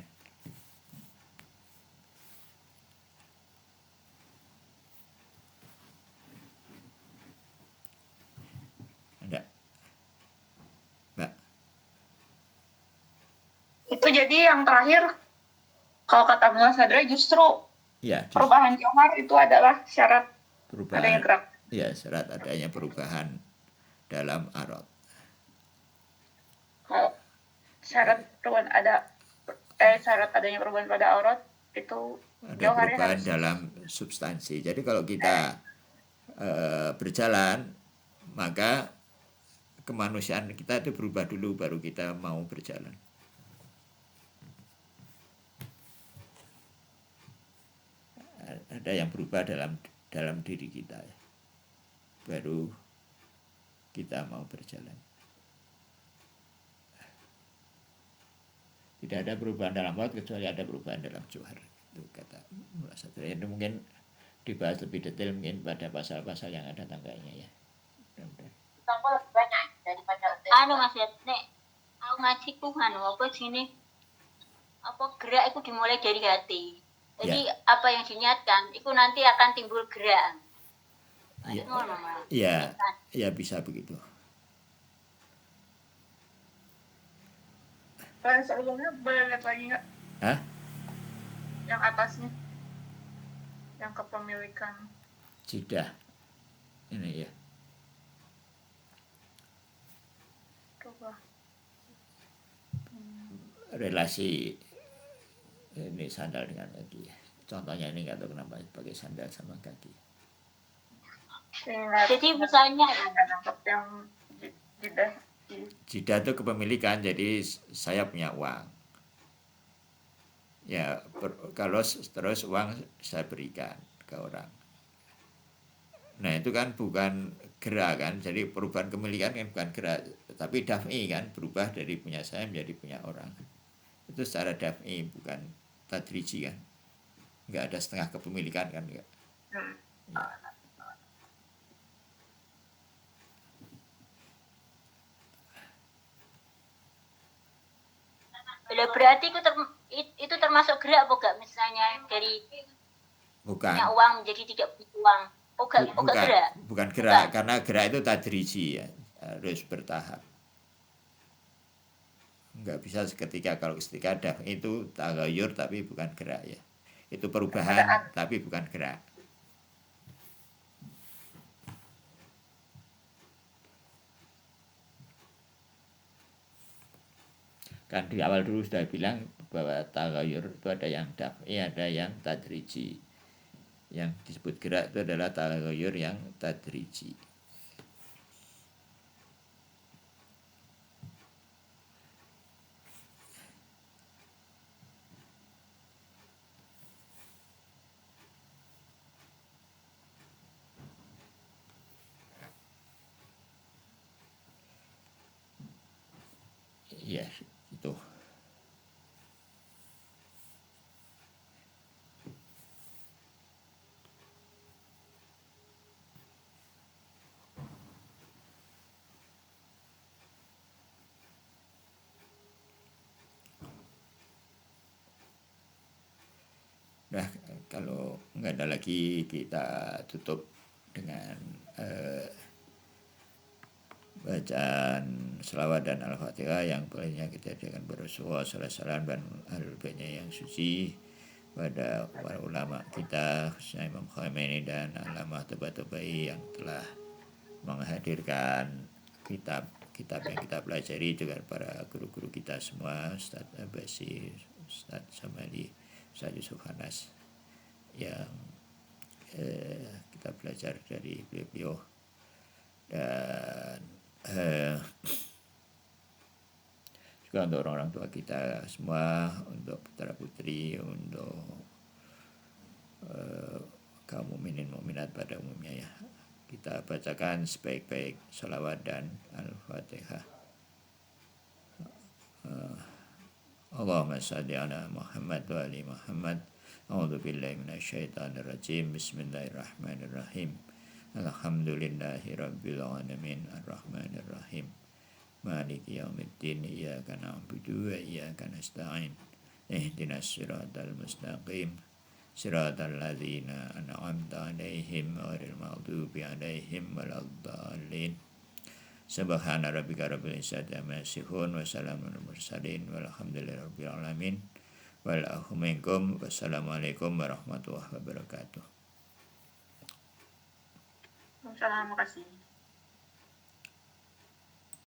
Ada? Mbak? Itu jadi yang terakhir, kalau kata Mullah Sadra justru ya, perubahan jauhar itu adalah syarat adanya gerak. Ya, syarat adanya perubahan dalam aurat. Kalau syarat adanya perubahan pada aurat itu ada perubahan dalam substansi. Jadi kalau kita berjalan, maka kemanusiaan kita itu berubah dulu, baru kita mau berjalan. Ada yang berubah dalam diri kita, baru kita mau berjalan. Tidak ada perubahan dalam aurat kecuali ada perubahan dalam jauhar. Itu kata Mullah Sadra. Itu mungkin dibahas lebih detail mungkin pada pasal-pasal yang ada tangganya ya. Tambah lebih banyak daripada Mas ya, nek aku ngaji ku apa sini? Apa gerak itu dimulai dari hati. Jadi apa yang diniatkan itu nanti akan timbul gerak. Ya bisa begitu. Sebelumnya boleh lihat lagi nggak? Hah? Yang atasnya, yang kepemilikan. Sudah. Ini ya. Coba. Relasi ini sandal dengan kaki. Contohnya ini nggak tahu kenapa pakai sandal sama kaki. Jadi misalnya yang jidah itu kepemilikan, jadi saya punya uang, Ya kalau terus uang saya berikan ke orang. Nah itu kan bukan gerak kan, jadi perubahan kepemilikan kan bukan gerak, tapi daf'i kan, berubah dari punya saya menjadi punya orang. Itu secara daf'i, bukan tadriji kan, nggak ada setengah kepemilikan kan, enggak. Ya. Berarti itu termasuk gerak apa enggak, misalnya dari Bukan. punya uang menjadi tidak punya uang? Bukan gerak. Bukan gerak, karena gerak itu tadriji ya, harus bertahap. Nggak bisa seketika, kalau ketika daf itu tagayur tapi bukan gerak ya. Itu perubahan tapi bukan gerak. Kan di awal dulu sudah bilang bahwa tagayur itu ada yang daf'i, ada yang tadriji. Yang disebut gerak itu adalah tagayur yang tadriji. Ya, itu. Nah, kalau nggak ada lagi, kita tutup dengan bacaan selawat dan al-fatihah yang paling kita akan bersuara salam dan al-baitnya yang suci pada para ulama kita, khususnya Imam Khomeini dan Allamah Tabatabai yang telah menghadirkan kitab yang kita pelajari, juga para guru-guru kita semua, Ustaz Abasi, Ustaz Samali, Ustaz Yusuf Hanas, yang kita belajar dari beliau, dan juga untuk orang-orang tua kita semua, untuk putra putri, untuk kaum mukminin mukminat pada umumnya ya. Kita bacakan sebaik-baik salawat dan al-fatihah. Allahumma salli ala Muhammad wa ali Muhammad. A'udzu billahi minasyaitonir rajim. Bismillahirrahmanirrahim. Alhamdulillahi rabbil alamin arrahmanir rahim. Maliki yaumiddin. Iyyaka na'budu wa iyyaka nasta'in. Ihdinas siratal mustaqim. Siratal ladzina an'amta 'alaihim ghairil maghdubi 'alaihim waladdallin. Subhana rabbika rabbil izzati amma yasifun wa salamun alal mursalin walhamdulillahi rabbil alamin. Wassalamualaikum warahmatullahi wabarakatuh. Terima kasih.